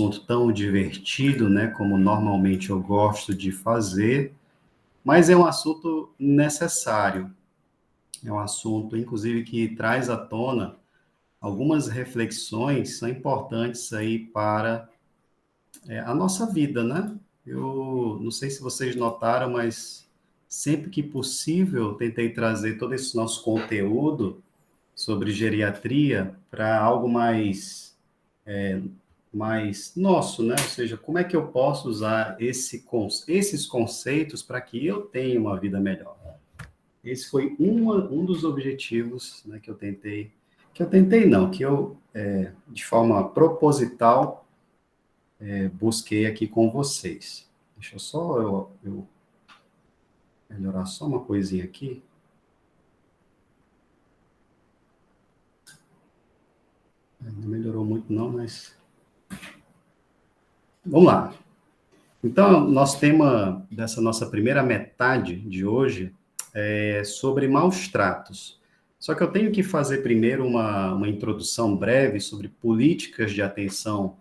assunto tão divertido, né, como normalmente eu gosto de fazer, mas é um assunto necessário. É um assunto, inclusive, que traz à tona algumas reflexões que são importantes aí para a nossa vida, né? Eu não sei se vocês notaram, mas sempre que possível, eu tentei trazer todo esse nosso conteúdo sobre geriatria para algo mais nosso, né? Ou seja, como é que eu posso usar esses conceitos para que eu tenha uma vida melhor? Esse foi um dos objetivos, né, que eu tentei não, que eu, de forma proposital, busquei aqui com vocês. Deixa eu só eu melhorar só uma coisinha aqui. Não melhorou muito não, mas vamos lá. Então, nosso tema dessa nossa primeira metade de hoje é sobre maus tratos. Só que eu tenho que fazer primeiro uma introdução breve sobre políticas de atenção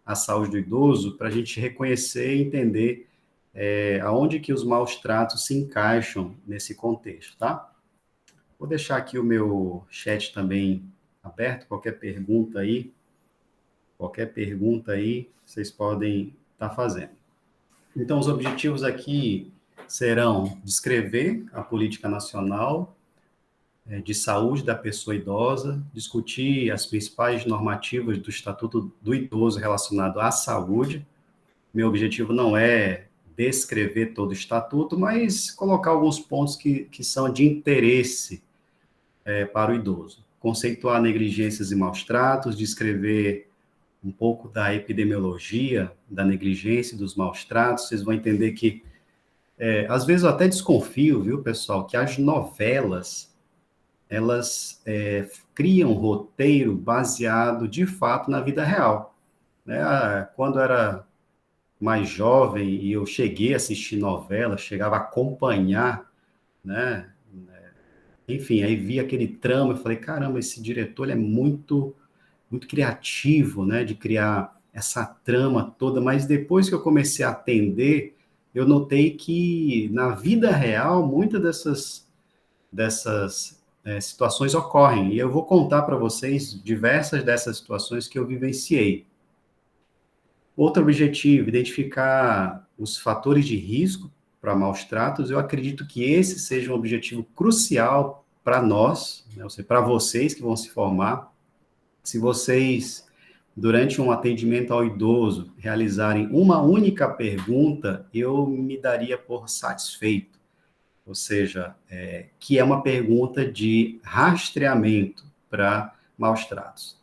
à saúde do idoso, para a gente reconhecer e entender aonde que os maus tratos se encaixam nesse contexto, tá? Vou deixar aqui o meu chat também aberto, qualquer pergunta aí, vocês podem estar fazendo. Então, os objetivos aqui serão descrever a política nacional de saúde da pessoa idosa, discutir as principais normativas do Estatuto do Idoso relacionado à saúde. Meu objetivo não é descrever todo o estatuto, mas colocar alguns pontos que são de interesse para o idoso. Conceituar negligências e maus tratos, descrever um pouco da epidemiologia, da negligência e dos maus tratos. Vocês vão entender que, às vezes eu até desconfio, viu, pessoal, que as novelas, elas criam um roteiro baseado, de fato, na vida real. Né? Quando era mais jovem e eu cheguei a assistir novela, chegava a acompanhar, né? Enfim, aí vi aquele trama, eu falei, caramba, esse diretor ele é muito criativo, né, de criar essa trama toda, mas depois que eu comecei a atender, eu notei que na vida real, muitas dessas situações ocorrem, e eu vou contar para vocês diversas dessas situações que eu vivenciei. Outro objetivo, identificar os fatores de risco para maus tratos. Eu acredito que esse seja um objetivo crucial para nós, né, ou seja, para vocês que vão se formar. Se vocês, durante um atendimento ao idoso, realizarem uma única pergunta, eu me daria por satisfeito. Ou seja, que é uma pergunta de rastreamento para maus tratos.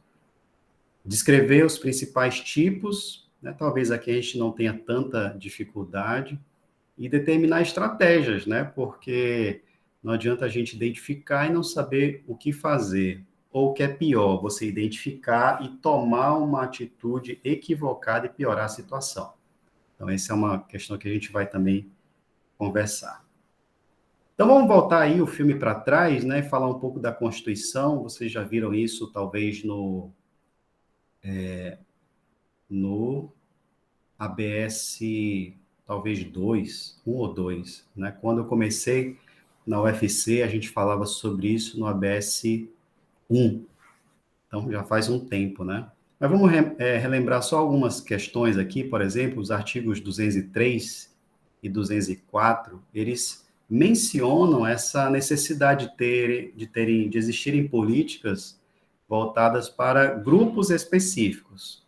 Descrever os principais tipos, né? Talvez aqui a gente não tenha tanta dificuldade, e determinar estratégias, né? Porque não adianta a gente identificar e não saber o que fazer. Ou o que é pior, você identificar e tomar uma atitude equivocada e piorar a situação. Então, essa é uma questão que a gente vai também conversar. Então, vamos voltar aí o filme para trás, né? Falar um pouco da Constituição. Vocês já viram isso, talvez, no ABS, talvez 2, 1 ou 2, né? Quando eu comecei na UFC, a gente falava sobre isso no ABS 1, então já faz um tempo, né? Mas vamos relembrar só algumas questões aqui, por exemplo, os artigos 203 e 204, eles mencionam essa necessidade de existirem políticas voltadas para grupos específicos,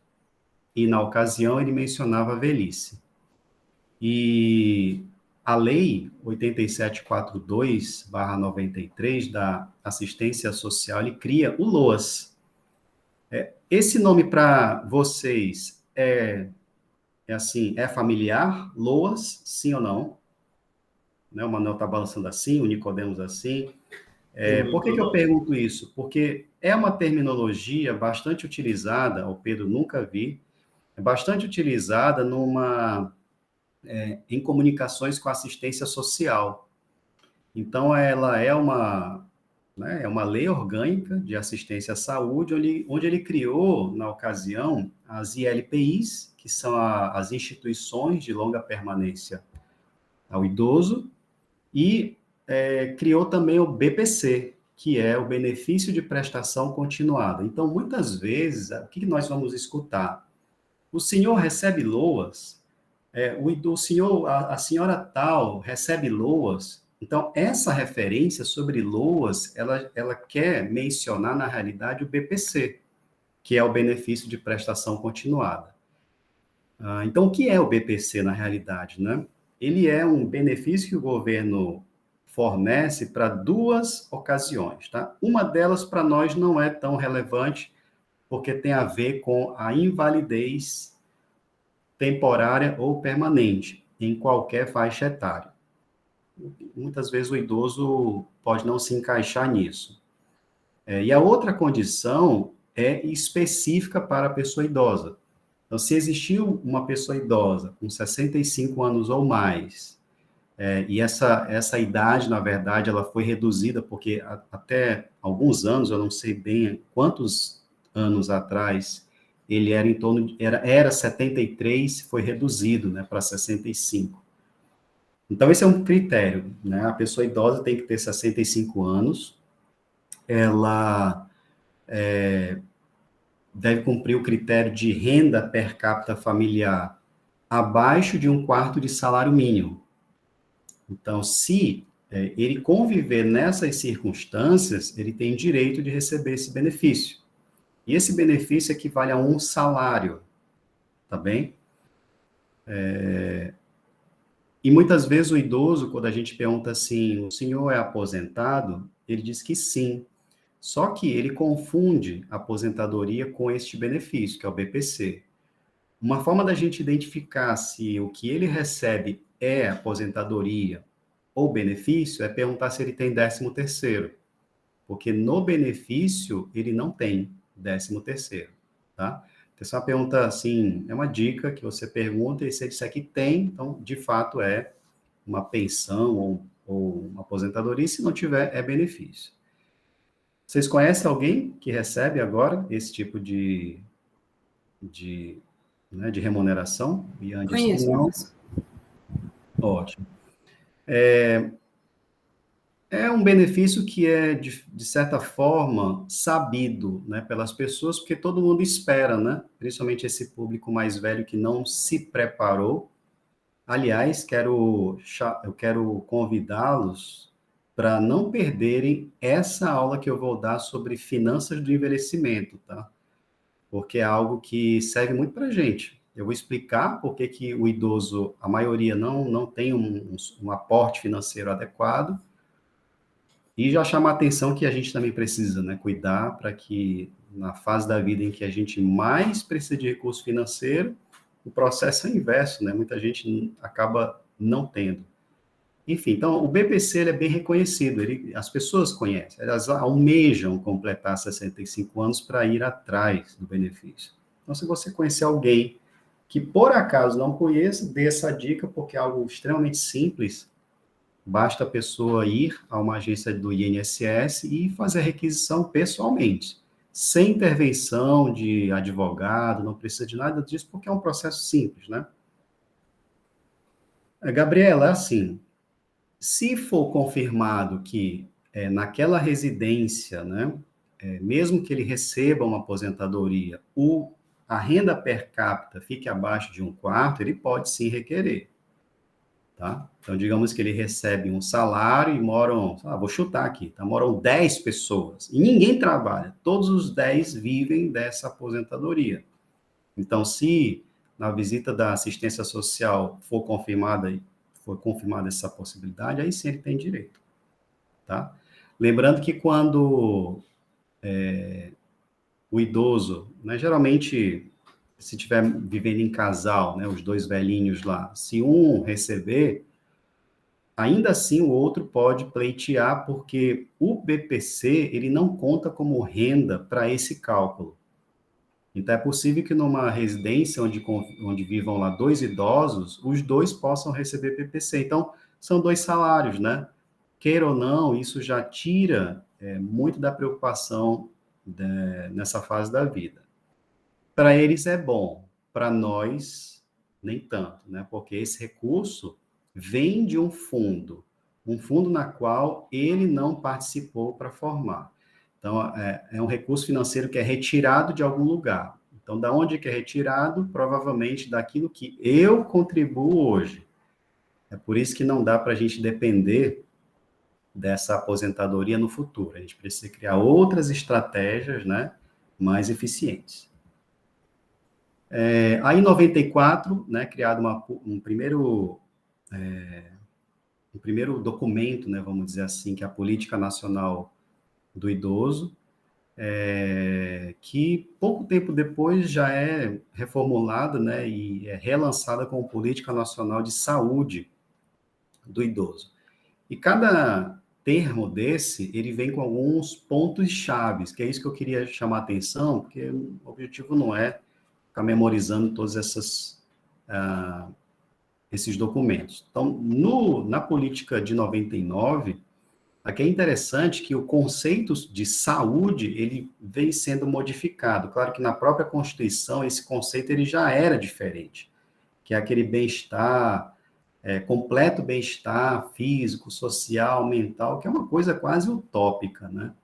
e na ocasião ele mencionava a velhice. E a Lei 8742/93 da Assistência Social, ele cria o LOAS. Esse nome para vocês é familiar? LOAS, sim ou não? Né? O Manuel está balançando assim, o Nicodemos assim. Por que eu pergunto isso? Porque é uma terminologia bastante utilizada, o Pedro nunca vi, é bastante utilizada em comunicações com assistência social. Então, ela é uma lei orgânica de assistência à saúde, onde ele criou, na ocasião, as ILPIs, que são as instituições de longa permanência ao idoso, e criou também o BPC, que é o benefício de prestação continuada. Então, muitas vezes, o que nós vamos escutar? O senhor recebe LOAS, o senhor, a senhora tal recebe LOAS. Então, essa referência sobre LOAS, ela quer mencionar, na realidade, o BPC, que é o benefício de prestação continuada. Então, o que é o BPC, na realidade, né? Ele é um benefício que o governo fornece para duas ocasiões, tá? Uma delas, para nós, não é tão relevante, porque tem a ver com a invalidez temporária ou permanente, em qualquer faixa etária. Muitas vezes o idoso pode não se encaixar nisso. E a outra condição é específica para a pessoa idosa. Então, se existiu uma pessoa idosa com 65 anos ou mais, e essa idade, na verdade, ela foi reduzida, porque até alguns anos, eu não sei bem quantos anos atrás, ele era em torno de, era 73, foi reduzido, né, para 65. Então, esse é um critério, né? A pessoa idosa tem que ter 65 anos, ela deve cumprir o critério de renda per capita familiar abaixo de 1/4 de salário mínimo. Então, se ele conviver nessas circunstâncias, ele tem direito de receber esse benefício. E esse benefício equivale a um salário, tá bem? E muitas vezes o idoso, quando a gente pergunta assim, o senhor é aposentado? Ele diz que sim. Só que ele confunde a aposentadoria com este benefício, que é o BPC. Uma forma da gente identificar se o que ele recebe é aposentadoria ou benefício é perguntar se ele tem 13º, porque no benefício ele não tem 13º, tá? Essa é uma pergunta, assim, é uma dica que você pergunta e se ele disser que tem, então, de fato, é uma pensão ou uma aposentadoria, e se não tiver, é benefício. Vocês conhecem alguém que recebe agora esse tipo de remuneração? Ian disse que Conheço, não. professor. Ótimo. É um benefício que é, de certa forma, sabido, né, pelas pessoas, porque todo mundo espera, né? Principalmente esse público mais velho que não se preparou. Aliás, eu quero convidá-los para não perderem essa aula que eu vou dar sobre finanças do envelhecimento, tá? Porque é algo que serve muito para a gente. Eu vou explicar por que que o idoso, a maioria, não tem um aporte financeiro adequado, e já chama a atenção que a gente também precisa, né, cuidar para que na fase da vida em que a gente mais precisa de recurso financeiro, o processo é o inverso, né? Muita gente acaba não tendo. Enfim, então o BPC ele é bem reconhecido, as pessoas conhecem, elas almejam completar 65 anos para ir atrás do benefício. Então, se você conhecer alguém que por acaso não conheça, dê essa dica, porque é algo extremamente simples. Basta a pessoa ir a uma agência do INSS e fazer a requisição pessoalmente, sem intervenção de advogado, não precisa de nada disso, porque é um processo simples, né? Gabriela, assim, se for confirmado que naquela residência, né, mesmo que ele receba uma aposentadoria, a renda per capita fique abaixo de 1/4, ele pode sim requerer. Tá? Então, digamos que ele recebe um salário e moram, vou chutar aqui, tá? Moram 10 pessoas e ninguém trabalha, todos os 10 vivem dessa aposentadoria. Então, se na visita da assistência social for confirmada essa possibilidade, aí sim ele tem direito, tá? Lembrando que quando o idoso, né, geralmente, se estiver vivendo em casal, né, os dois velhinhos lá, se um receber, ainda assim, o outro pode pleitear, porque o BPC ele não conta como renda para esse cálculo. Então, é possível que numa residência onde vivam lá dois idosos, os dois possam receber BPC. Então, são dois salários, né? Queira ou não, isso já tira muito da preocupação nessa fase da vida. Para eles é bom, para nós, nem tanto, né? Porque esse recurso vem de um fundo na qual ele não participou para formar. Então, é um recurso financeiro que é retirado de algum lugar. Então, da onde que é retirado? Provavelmente daquilo que eu contribuo hoje. É por isso que não dá para a gente depender dessa aposentadoria no futuro. A gente precisa criar outras estratégias, né, mais eficientes. Aí, em 94, né, criado um primeiro documento, né, vamos dizer assim, que é a Política Nacional do Idoso, que pouco tempo depois já é reformulada, né, e é relançada como Política Nacional de Saúde do Idoso. E cada termo desse, ele vem com alguns pontos chaves, que é isso que eu queria chamar a atenção, porque o objetivo não é ficar memorizando todos esses documentos. Então, na política de 99, aqui é interessante que o conceito de saúde, ele vem sendo modificado. Claro que na própria Constituição, esse conceito ele já era diferente, que é aquele bem-estar, completo bem-estar físico, social, mental, que é uma coisa quase utópica, né?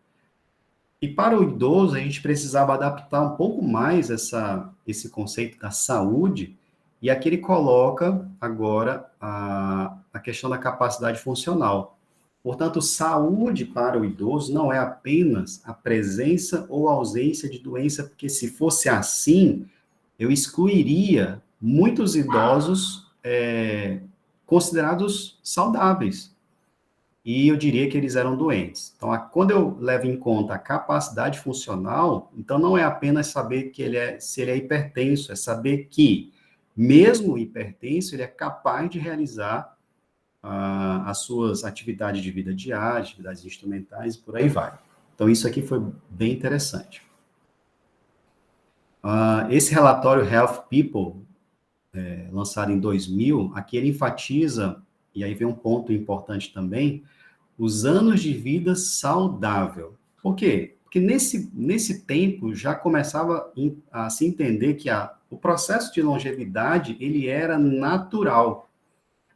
E para o idoso, a gente precisava adaptar um pouco mais esse conceito da saúde, e aqui ele coloca agora a questão da capacidade funcional. Portanto, saúde para o idoso não é apenas a presença ou ausência de doença, porque se fosse assim, eu excluiria muitos idosos considerados saudáveis. E eu diria que eles eram doentes. Então, quando eu levo em conta a capacidade funcional, então não é apenas saber que se ele é hipertenso, é saber que, mesmo hipertenso, ele é capaz de realizar as suas atividades de vida diária, atividades instrumentais, por aí vai. Então, isso aqui foi bem interessante. Esse relatório Health People, lançado em 2000, aqui ele enfatiza, e aí vem um ponto importante também, os anos de vida saudável. Por quê? Porque nesse tempo já começava a se entender que o processo de longevidade ele era natural.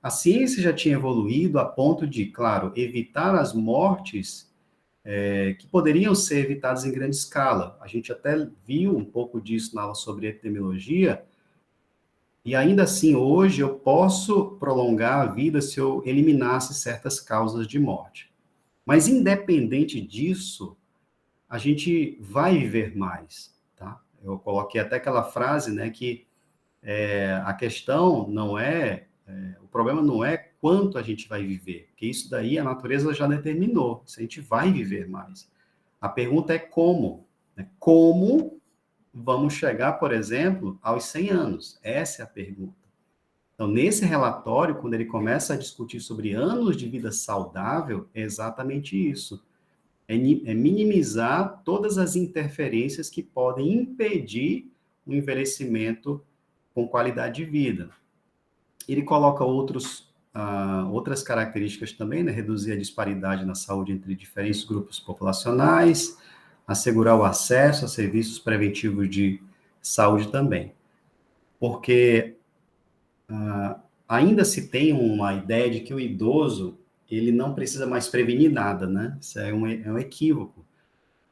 A ciência já tinha evoluído a ponto de, claro, evitar as mortes que poderiam ser evitadas em grande escala. A gente até viu um pouco disso na aula sobre epidemiologia, e ainda assim, hoje, eu posso prolongar a vida se eu eliminasse certas causas de morte. Mas, independente disso, a gente vai viver mais, tá? Eu coloquei até aquela frase, né, que a questão não o problema não é quanto a gente vai viver, porque isso daí a natureza já determinou, se a gente vai viver mais. A pergunta é como, né? Como vamos chegar, por exemplo, aos 100 anos? Essa é a pergunta. Então, nesse relatório, quando ele começa a discutir sobre anos de vida saudável, é exatamente isso. É minimizar todas as interferências que podem impedir o envelhecimento com qualidade de vida. Ele coloca outras características também, né? Reduzir a disparidade na saúde entre diferentes grupos populacionais, assegurar o acesso a serviços preventivos de saúde também. Porque ainda se tem uma ideia de que o idoso ele não precisa mais prevenir nada, né? Isso é um equívoco.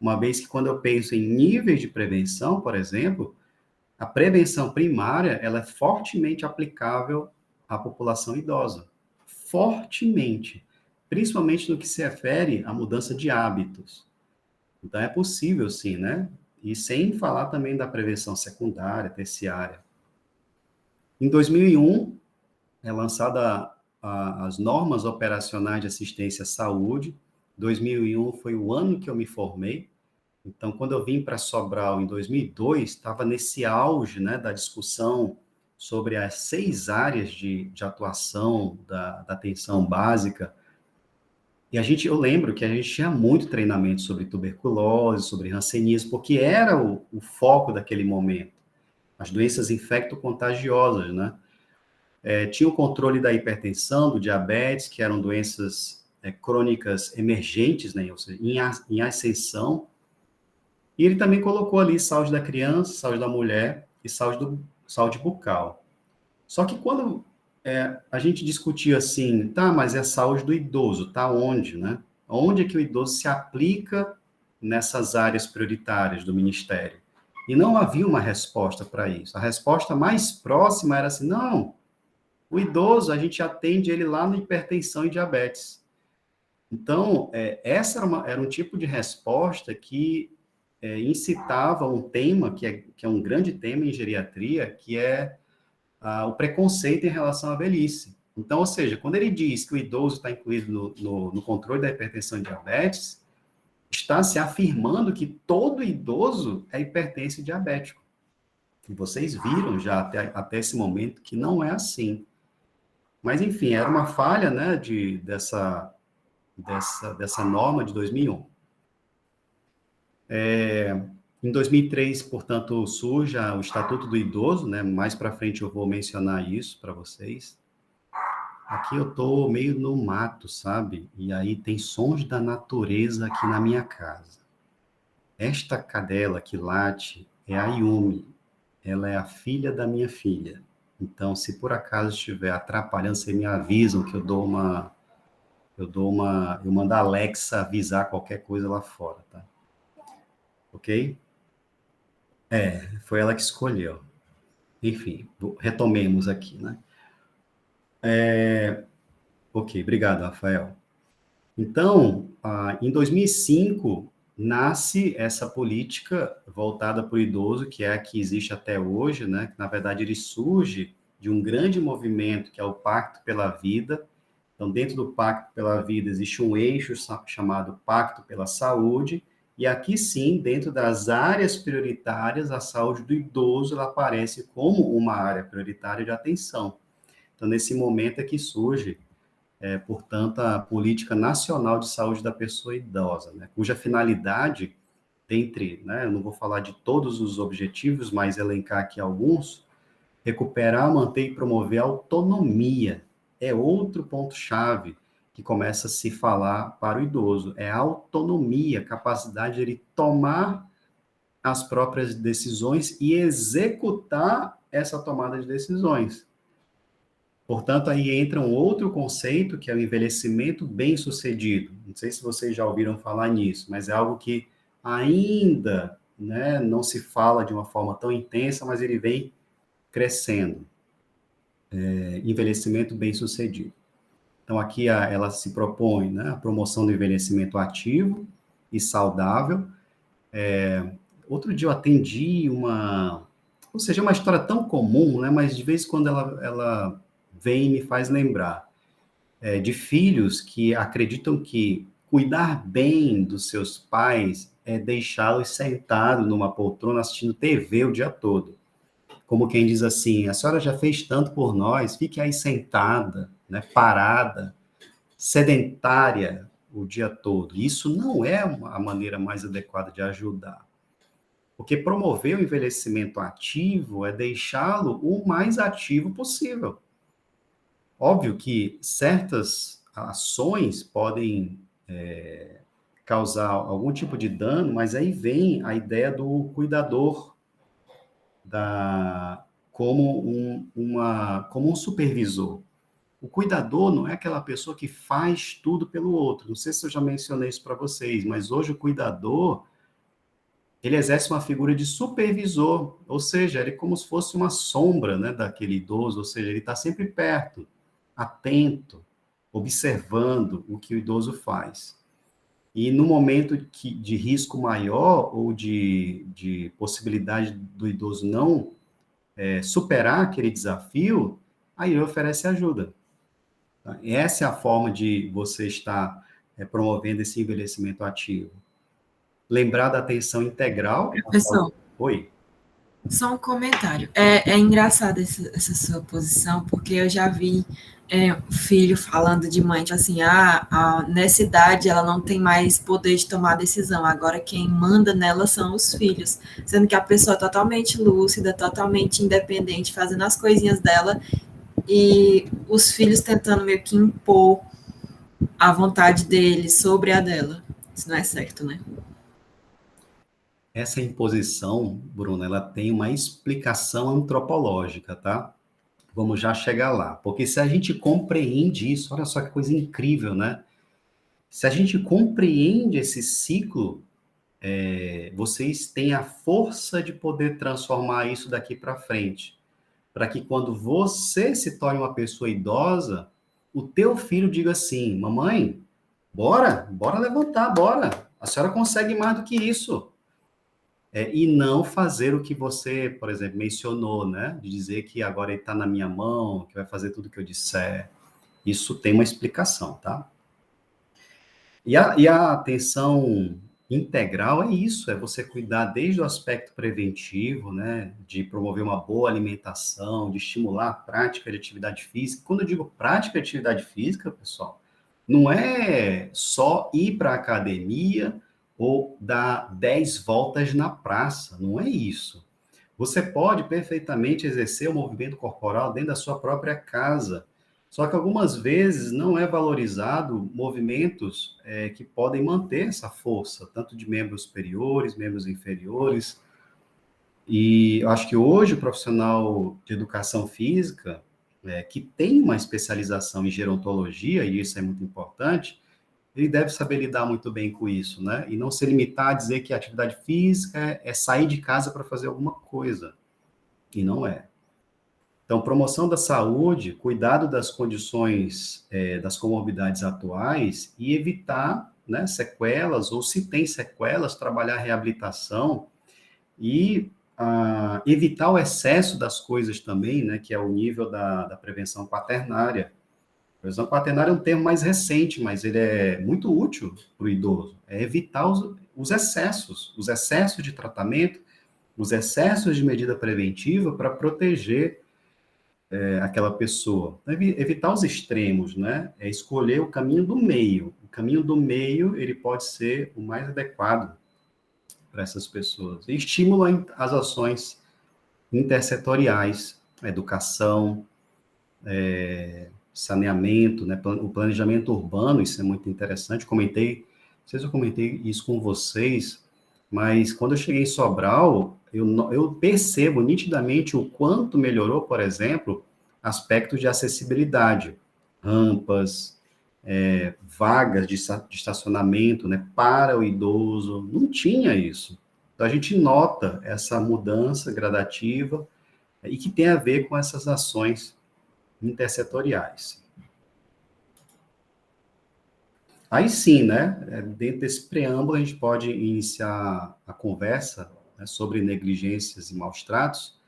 Uma vez que quando eu penso em níveis de prevenção, por exemplo, a prevenção primária ela é fortemente aplicável à população idosa. Fortemente. Principalmente no que se refere à mudança de hábitos. Então, é possível, sim, né? E sem falar também da prevenção secundária, terciária. Em 2001, é lançada as normas operacionais de assistência à saúde. 2001 foi o ano que eu me formei. Então, quando eu vim para Sobral em 2002, estava nesse auge, né, da discussão sobre as 6 áreas de atuação da atenção básica. E eu lembro que a gente tinha muito treinamento sobre tuberculose, sobre hanseníase, porque era o foco daquele momento. As doenças infecto-contagiosas, né? Tinha o controle da hipertensão, do diabetes, que eram doenças crônicas emergentes, né? Ou seja, em ascensão. E ele também colocou ali saúde da criança, saúde da mulher e saúde saúde bucal. Só que quando a gente discutia assim, tá, mas é a saúde do idoso, tá onde, né? Onde é que o idoso se aplica nessas áreas prioritárias do Ministério? E não havia uma resposta para isso. A resposta mais próxima era assim, não, o idoso, a gente atende ele lá no hipertensão e diabetes. Então, essa era um tipo de resposta que incitava um tema, que é um grande tema em geriatria, que é o preconceito em relação à velhice. Então, ou seja, quando ele diz que o idoso está incluído no controle da hipertensão e diabetes, está se afirmando que todo idoso é hipertenso e diabético. E vocês viram já até esse momento que não é assim. Mas, enfim, era uma falha, né, dessa norma de 2001. Em 2003, portanto, surge o Estatuto do Idoso, né? Mais para frente eu vou mencionar isso para vocês. Aqui eu tô meio no mato, sabe? E aí tem sons da natureza aqui na minha casa. Esta cadela que late é a Yumi. Ela é a filha da minha filha. Então, se por acaso estiver atrapalhando, vocês me avisam que eu mando a Alexa avisar qualquer coisa lá fora, tá? Ok? Foi ela que escolheu. Enfim, retomemos aqui, né? Ok, obrigado, Rafael. Então, em 2005, nasce essa política voltada para o idoso, que é a que existe até hoje, né? Que, na verdade, ele surge de um grande movimento, que é o Pacto pela Vida. Então, dentro do Pacto pela Vida, existe um eixo chamado Pacto pela Saúde, e aqui sim, dentro das áreas prioritárias, a saúde do idoso ela aparece como uma área prioritária de atenção. Então, nesse momento é que surge portanto, a Política Nacional de Saúde da Pessoa Idosa, né, cuja finalidade, dentre, né, eu não vou falar de todos os objetivos, mas elencar aqui alguns, recuperar, manter e promover a autonomia. É outro ponto-chave que começa a se falar para o idoso, é a autonomia, capacidade de ele tomar as próprias decisões e executar essa tomada de decisões. Portanto, aí entra um outro conceito, que é o envelhecimento bem-sucedido. Não sei se vocês já ouviram falar nisso, mas é algo que ainda, né, não se fala de uma forma tão intensa, mas ele vem crescendo. Envelhecimento bem-sucedido. Então, aqui ela se propõe, né, a promoção do envelhecimento ativo e saudável. Outro dia eu atendi ou seja, uma história tão comum, né, mas de vez em quando ela vem e me faz lembrar de filhos que acreditam que cuidar bem dos seus pais é deixá-los sentados numa poltrona assistindo TV o dia todo. Como quem diz assim, a senhora já fez tanto por nós, fique aí sentada, né, parada, sedentária o dia todo. Isso não é a maneira mais adequada de ajudar. Porque promover o envelhecimento ativo é deixá-lo o mais ativo possível. Óbvio que certas ações podem causar algum tipo de dano, mas aí vem a ideia do cuidador, como um supervisor. O cuidador não é aquela pessoa que faz tudo pelo outro. Não sei se eu já mencionei isso para vocês, mas hoje o cuidador ele exerce uma figura de supervisor, ou seja, ele é como se fosse uma sombra, né, daquele idoso, ou seja, ele está sempre perto, atento, observando o que o idoso faz. E no momento de risco maior ou de possibilidade do idoso não superar aquele desafio, aí ele oferece ajuda. Tá? Essa é a forma de você estar promovendo esse envelhecimento ativo. Lembrar da atenção integral. Professor, Oi. só um comentário. É engraçado essa sua posição, porque eu já vi filho falando de mãe, tipo assim, nessa idade ela não tem mais poder de tomar decisão, agora quem manda nela são os filhos, sendo que a pessoa é totalmente lúcida, totalmente independente, fazendo as coisinhas dela, e os filhos tentando meio que impor a vontade deles sobre a dela. Isso não é certo, né? Essa imposição, Bruna, ela tem uma explicação antropológica, tá? Vamos já chegar lá. Porque se a gente compreende isso, olha só que coisa incrível, né? Se a gente compreende esse ciclo, vocês têm a força de poder transformar isso daqui para frente. Para que quando você se torne uma pessoa idosa, o teu filho diga assim, mamãe, bora levantar, bora. A senhora consegue mais do que isso. E não fazer o que você, por exemplo, mencionou, né? De dizer que agora ele está na minha mão, que vai fazer tudo o que eu disser. Isso tem uma explicação, tá? E a atenção integral é isso, é você cuidar desde o aspecto preventivo, né? De promover uma boa alimentação, de estimular a prática de atividade física. Quando eu digo prática de atividade física, pessoal, não é só ir para a academia ou dar 10 voltas na praça, não é isso. Você pode perfeitamente exercer o movimento corporal dentro da sua própria casa. Só que algumas vezes não é valorizado movimentos que podem manter essa força, tanto de membros superiores, membros inferiores. E eu acho que hoje o profissional de educação física, que tem uma especialização em gerontologia, e isso é muito importante, ele deve saber lidar muito bem com isso, né? E não se limitar a dizer que a atividade física é sair de casa para fazer alguma coisa. E não é. Então, promoção da saúde, cuidado das condições, das comorbidades atuais e evitar, né, sequelas, ou se tem sequelas, trabalhar a reabilitação e evitar o excesso das coisas também, né, que é o nível da prevenção quaternária. A prevenção quaternária é um termo mais recente, mas ele é muito útil para o idoso. É evitar os excessos de tratamento, os excessos de medida preventiva para proteger aquela pessoa. Evitar os extremos, né? É escolher o caminho do meio. O caminho do meio, ele pode ser o mais adequado para essas pessoas. E estimula as ações intersetoriais, a educação, saneamento, né? O planejamento urbano, isso é muito interessante. Não sei se eu comentei isso com vocês, mas quando eu cheguei em Sobral, eu percebo nitidamente o quanto melhorou, por exemplo, aspectos de acessibilidade, rampas, vagas de estacionamento, né, para o idoso, não tinha isso. Então, a gente nota essa mudança gradativa e que tem a ver com essas ações intersetoriais. Aí sim, né, dentro desse preâmbulo, a gente pode iniciar a conversa, né, sobre negligências e maus tratos,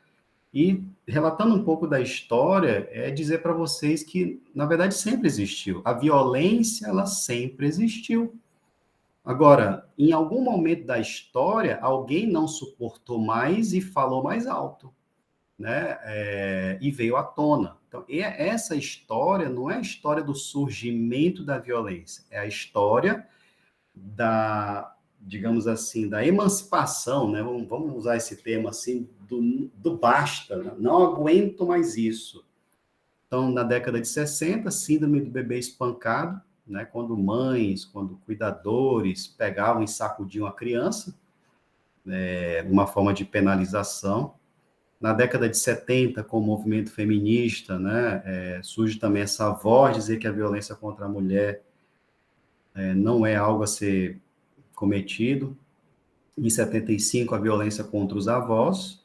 e relatando um pouco da história, é dizer para vocês que, na verdade, sempre existiu. A violência, ela sempre existiu. Agora, em algum momento da história, alguém não suportou mais e falou mais alto, né? E veio à tona. Então, essa história não é a história do surgimento da violência, é a história digamos assim, da emancipação, né? Vamos usar esse termo assim, do basta, né? Não aguento mais isso. Então, na década de 60, síndrome do bebê espancado, né? Quando mães, quando cuidadores pegavam e sacudiam a criança, uma forma de penalização. Na década de 70, com o movimento feminista, né, surge também essa voz dizer que a violência contra a mulher não é algo a ser cometido. Em 75, a violência contra os avós.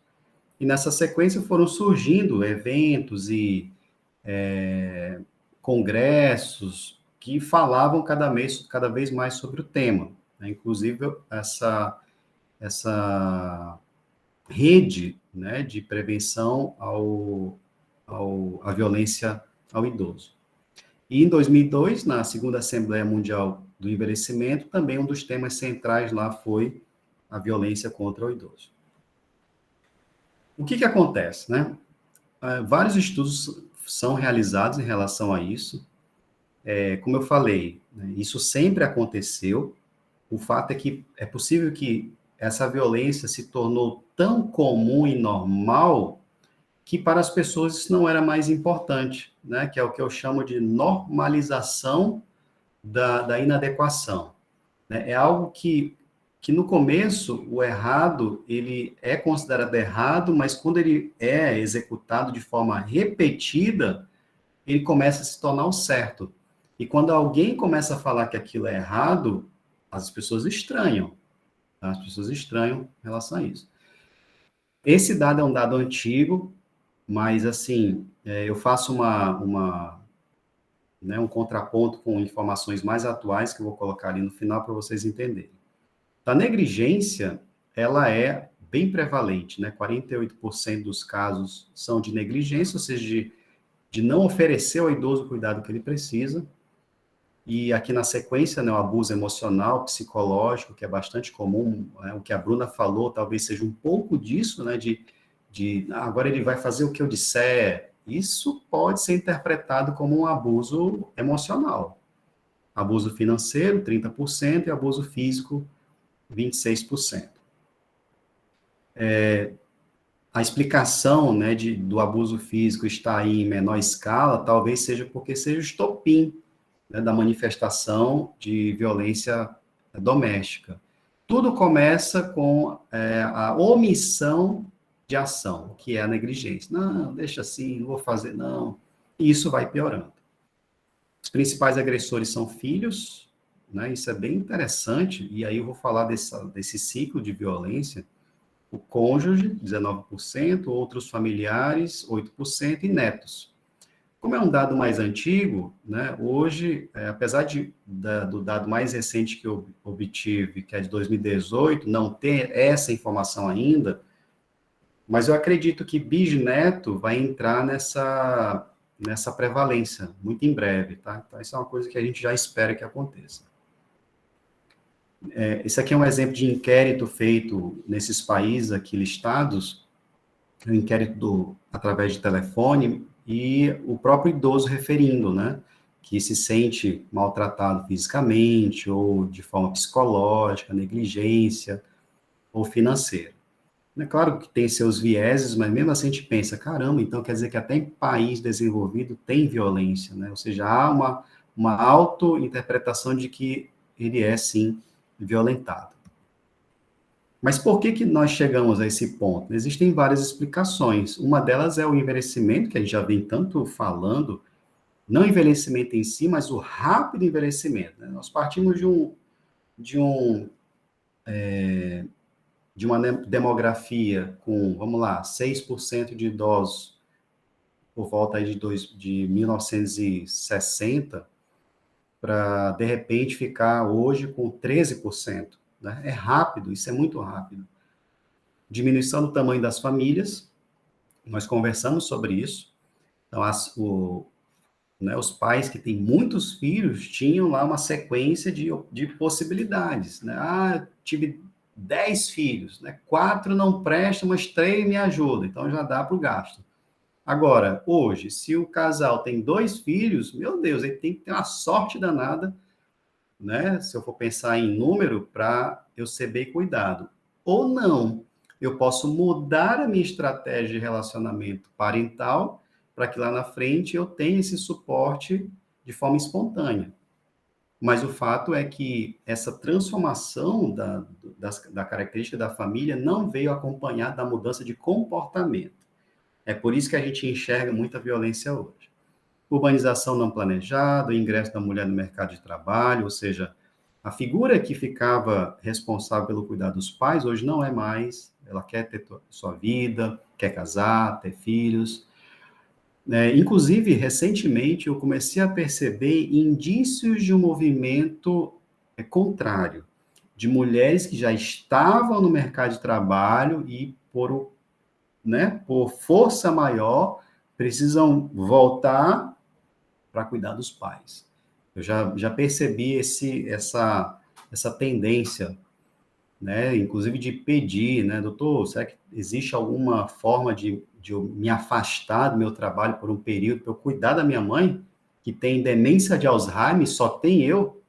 E nessa sequência foram surgindo eventos e congressos que falavam cada vez mais sobre o tema, né? Inclusive essa rede, né, de prevenção à violência ao idoso. E em 2002, na segunda Assembleia Mundial do Envelhecimento, também um dos temas centrais lá foi a violência contra o idoso. O que acontece, né? Vários estudos são realizados em relação a isso. Como eu falei, né, isso sempre aconteceu. O fato é que é possível que essa violência se tornou tão comum e normal que para as pessoas isso não era mais importante, né? Que é o que eu chamo de normalização da inadequação. Né? É algo que que no começo o errado, ele é considerado errado, mas quando ele é executado de forma repetida, ele começa a se tornar o certo. E quando alguém começa a falar que aquilo é errado, as pessoas estranham. Tá? As pessoas estranham em relação a isso. Esse dado é um dado antigo, mas, assim, eu faço um contraponto com informações mais atuais que eu vou colocar ali no final para vocês entenderem. A negligência, ela é bem prevalente, né? 48% dos casos são de negligência, ou seja, de não oferecer ao idoso o cuidado que ele precisa. E aqui na sequência, né, o abuso emocional, psicológico, que é bastante comum, né? O que a Bruna falou talvez seja um pouco disso, né, agora ele vai fazer o que eu disser. Isso pode ser interpretado como um abuso emocional. Abuso financeiro, 30%, e abuso físico, 26%. A explicação, né, do abuso físico estar aí em menor escala, talvez seja porque seja o estopim, né, da manifestação de violência doméstica. Tudo começa com a omissão de ação, que é a negligência. Não, deixa assim, não vou fazer, não. E isso vai piorando. Os principais agressores são filhos, né? Isso é bem interessante, e aí eu vou falar desse ciclo de violência. O cônjuge, 19%, outros familiares, 8%, e netos. Como é um dado mais antigo, né, hoje, apesar do dado mais recente que eu obtive, que é de 2018, não ter essa informação ainda, mas eu acredito que bisneto vai entrar nessa prevalência muito em breve, tá? Então, isso é uma coisa que a gente já espera que aconteça. Esse aqui é um exemplo de inquérito feito nesses países aqui listados, um inquérito através de telefone, e o próprio idoso referindo, né, que se sente maltratado fisicamente, ou de forma psicológica, negligência, ou financeira. É claro que tem seus vieses, mas mesmo assim a gente pensa, caramba, então quer dizer que até em país desenvolvido tem violência, né? Ou seja, há uma auto-interpretação de que ele é, sim, violentado. Mas por que nós chegamos a esse ponto? Existem várias explicações. Uma delas é o envelhecimento, que a gente já vem tanto falando, não o envelhecimento em si, mas o rápido envelhecimento, né? Nós partimos de uma demografia com, vamos lá, 6% de idosos por volta aí de 1960, para, de repente, ficar hoje com 13%. Né? É rápido, isso é muito rápido. Diminuição do tamanho das famílias, nós conversamos sobre isso. Então, os pais que têm muitos filhos tinham lá uma sequência de possibilidades. Né? Ah, tive 10 filhos, né? 4 não prestam, mas 3 me ajudam, então já dá para o gasto. Agora, hoje, se o casal tem 2 filhos, meu Deus, ele tem que ter uma sorte danada, né? Se eu for pensar em número, para eu ser bem cuidado. Ou não, eu posso mudar a minha estratégia de relacionamento parental para que lá na frente eu tenha esse suporte de forma espontânea. Mas o fato é que essa transformação da característica da família não veio acompanhada da mudança de comportamento. É por isso que a gente enxerga muita violência hoje. Urbanização não planejada, o ingresso da mulher no mercado de trabalho, ou seja, a figura que ficava responsável pelo cuidado dos pais, hoje não é mais, ela quer ter sua vida, quer casar, ter filhos. Inclusive, recentemente, eu comecei a perceber indícios de um movimento contrário, de mulheres que já estavam no mercado de trabalho e, por força maior, precisam voltar para cuidar dos pais. Eu já percebi essa tendência, né, inclusive de pedir, né, doutor, será que existe alguma forma de eu me afastar do meu trabalho por um período para eu cuidar da minha mãe, que tem demência de Alzheimer, só tem eu,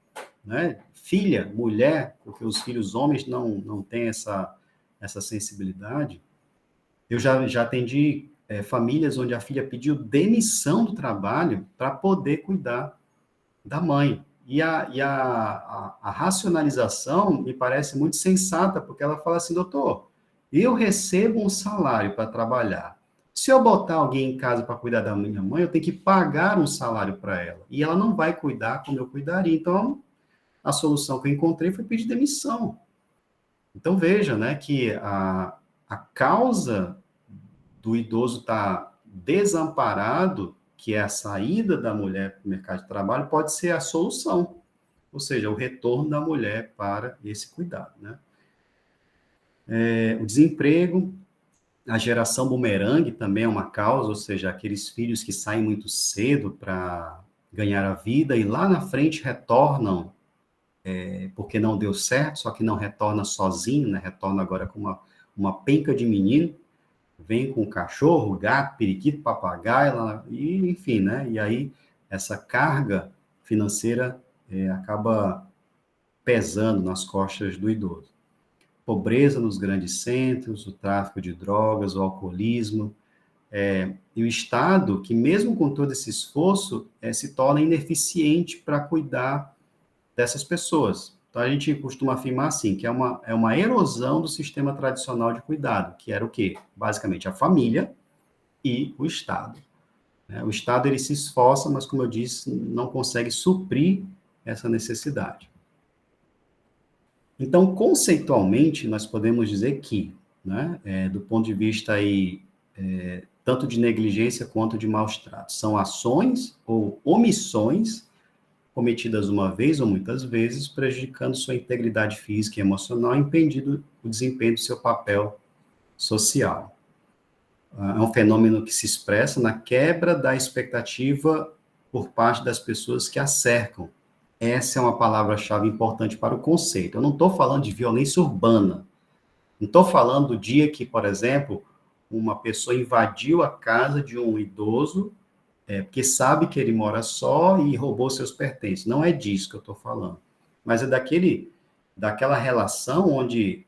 né, filha, mulher, porque os filhos homens não têm essa sensibilidade. Eu já atendi famílias onde a filha pediu demissão do trabalho para poder cuidar da mãe. E a racionalização me parece muito sensata, porque ela fala assim, doutor, eu recebo um salário para trabalhar. Se eu botar alguém em casa para cuidar da minha mãe, eu tenho que pagar um salário para ela. E ela não vai cuidar como eu cuidaria. Então, a solução que eu encontrei foi pedir demissão. Então, veja, né, que a causa do idoso estar desamparado, que é a saída da mulher para o mercado de trabalho, pode ser a solução, ou seja, o retorno da mulher para esse cuidado, né? O desemprego, a geração bumerangue também é uma causa, ou seja, aqueles filhos que saem muito cedo para ganhar a vida e lá na frente retornam porque não deu certo, só que não retorna sozinho, né? Retorna agora com uma penca de menino, vem com cachorro, gato, periquito, papagaio, e, enfim, né? E aí essa carga financeira acaba pesando nas costas do idoso. Pobreza nos grandes centros, o tráfico de drogas, o alcoolismo, e o Estado, que mesmo com todo esse esforço, se torna ineficiente para cuidar dessas pessoas. Então, a gente costuma afirmar assim, que é uma erosão do sistema tradicional de cuidado, que era o quê? Basicamente, a família e o Estado. O Estado, ele se esforça, mas, como eu disse, não consegue suprir essa necessidade. Então, conceitualmente, nós podemos dizer que, né, do ponto de vista aí, tanto de negligência quanto de maus tratos, são ações ou omissões cometidas uma vez ou muitas vezes, prejudicando sua integridade física e emocional, impedindo o desempenho do seu papel social. É um fenômeno que se expressa na quebra da expectativa por parte das pessoas que a cercam. Essa é uma palavra-chave importante para o conceito. Eu não estou falando de violência urbana. Não estou falando do dia que, por exemplo, uma pessoa invadiu a casa de um idoso porque sabe que ele mora só e roubou seus pertences. Não é disso que eu estou falando. Mas é daquela relação onde,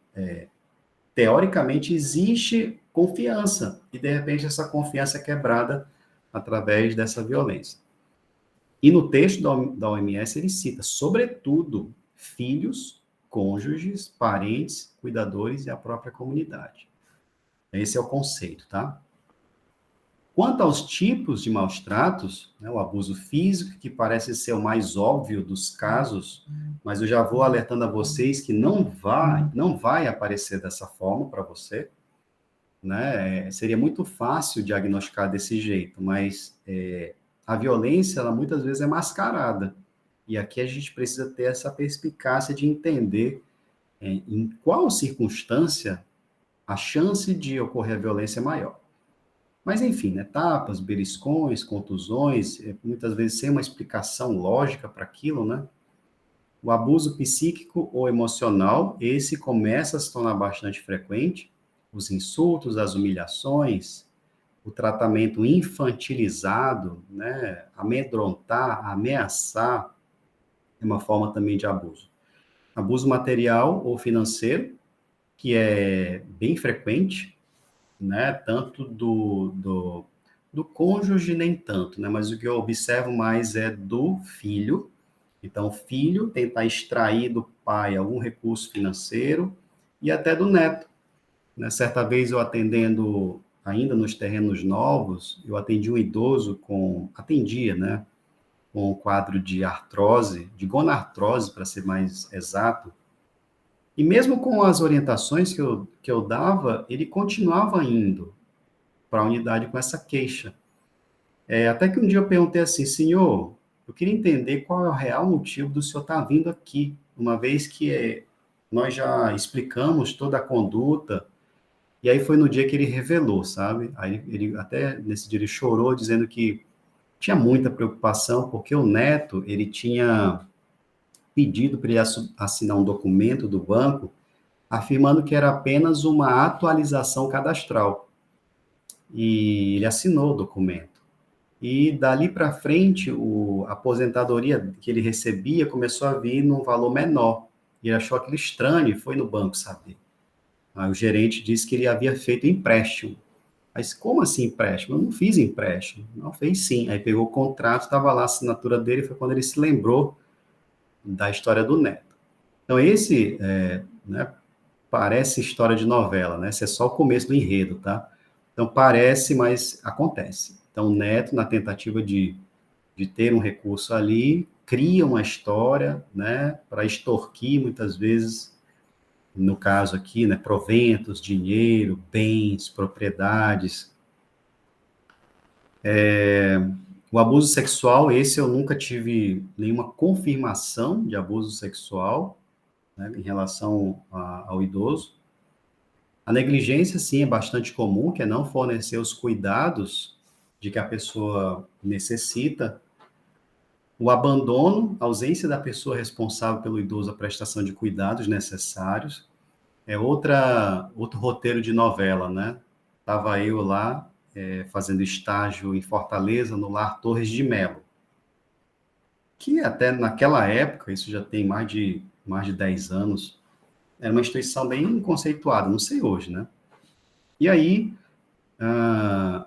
teoricamente, existe confiança. E, de repente, essa confiança é quebrada através dessa violência. E no texto da OMS, ele cita, sobretudo, filhos, cônjuges, parentes, cuidadores e a própria comunidade. Esse é o conceito, tá? Quanto aos tipos de maus tratos, né, o abuso físico, que parece ser o mais óbvio dos casos, mas eu já vou alertando a vocês que não vai aparecer dessa forma para você, né? Seria muito fácil diagnosticar desse jeito, mas a violência, ela muitas vezes é mascarada. E aqui a gente precisa ter essa perspicácia de entender em qual circunstância a chance de ocorrer a violência é maior. Mas, enfim, né, tapas, beliscões, contusões, muitas vezes sem uma explicação lógica para aquilo, né? O abuso psíquico ou emocional, esse começa a se tornar bastante frequente. Os insultos, as humilhações, o tratamento infantilizado, né? Amedrontar, ameaçar, é uma forma também de abuso. Abuso material ou financeiro, que é bem frequente, né? Tanto do cônjuge, nem tanto, né? Mas o que eu observo mais é do filho. Então, o filho tentar extrair do pai algum recurso financeiro e até do neto, né? Certa vez eu atendendo, ainda nos terrenos novos, eu atendi um idoso atendia, né? Com um quadro de artrose, de gonartrose, para ser mais exato, e mesmo com as orientações que eu dava, ele continuava indo para a unidade com essa queixa. Até que um dia eu perguntei assim, senhor, eu queria entender qual é o real motivo do senhor estar vindo aqui, uma vez que nós já explicamos toda a conduta, e aí foi no dia que ele revelou, sabe? Aí ele até nesse dia ele chorou, dizendo que tinha muita preocupação, porque o neto, ele tinha pedido para ele assinar um documento do banco, afirmando que era apenas uma atualização cadastral. E ele assinou o documento. E dali para frente, a aposentadoria que ele recebia começou a vir num valor menor. E ele achou aquilo estranho e foi no banco saber. Aí o gerente disse que ele havia feito empréstimo. Mas como assim empréstimo? Eu não fiz empréstimo. Não, fez sim. Aí pegou o contrato, estava lá a assinatura dele, foi quando ele se lembrou da história do neto. Então, esse, né, parece história de novela, né? Esse é só o começo do enredo, tá? Então, parece, mas acontece. Então, o neto, na tentativa de ter um recurso ali, cria uma história, né, para extorquir, muitas vezes, no caso aqui, né, proventos, dinheiro, bens, propriedades. O abuso sexual, esse eu nunca tive nenhuma confirmação de abuso sexual, né, em relação ao idoso. A negligência, sim, é bastante comum, que é não fornecer os cuidados de que a pessoa necessita. O abandono, a ausência da pessoa responsável pelo idoso, a prestação de cuidados necessários, é outro roteiro de novela, né? Estava eu lá, fazendo estágio em Fortaleza, no Lar Torres de Melo, que até naquela época, isso já tem mais de 10 anos, era uma instituição bem conceituada, não sei hoje, né? E aí, a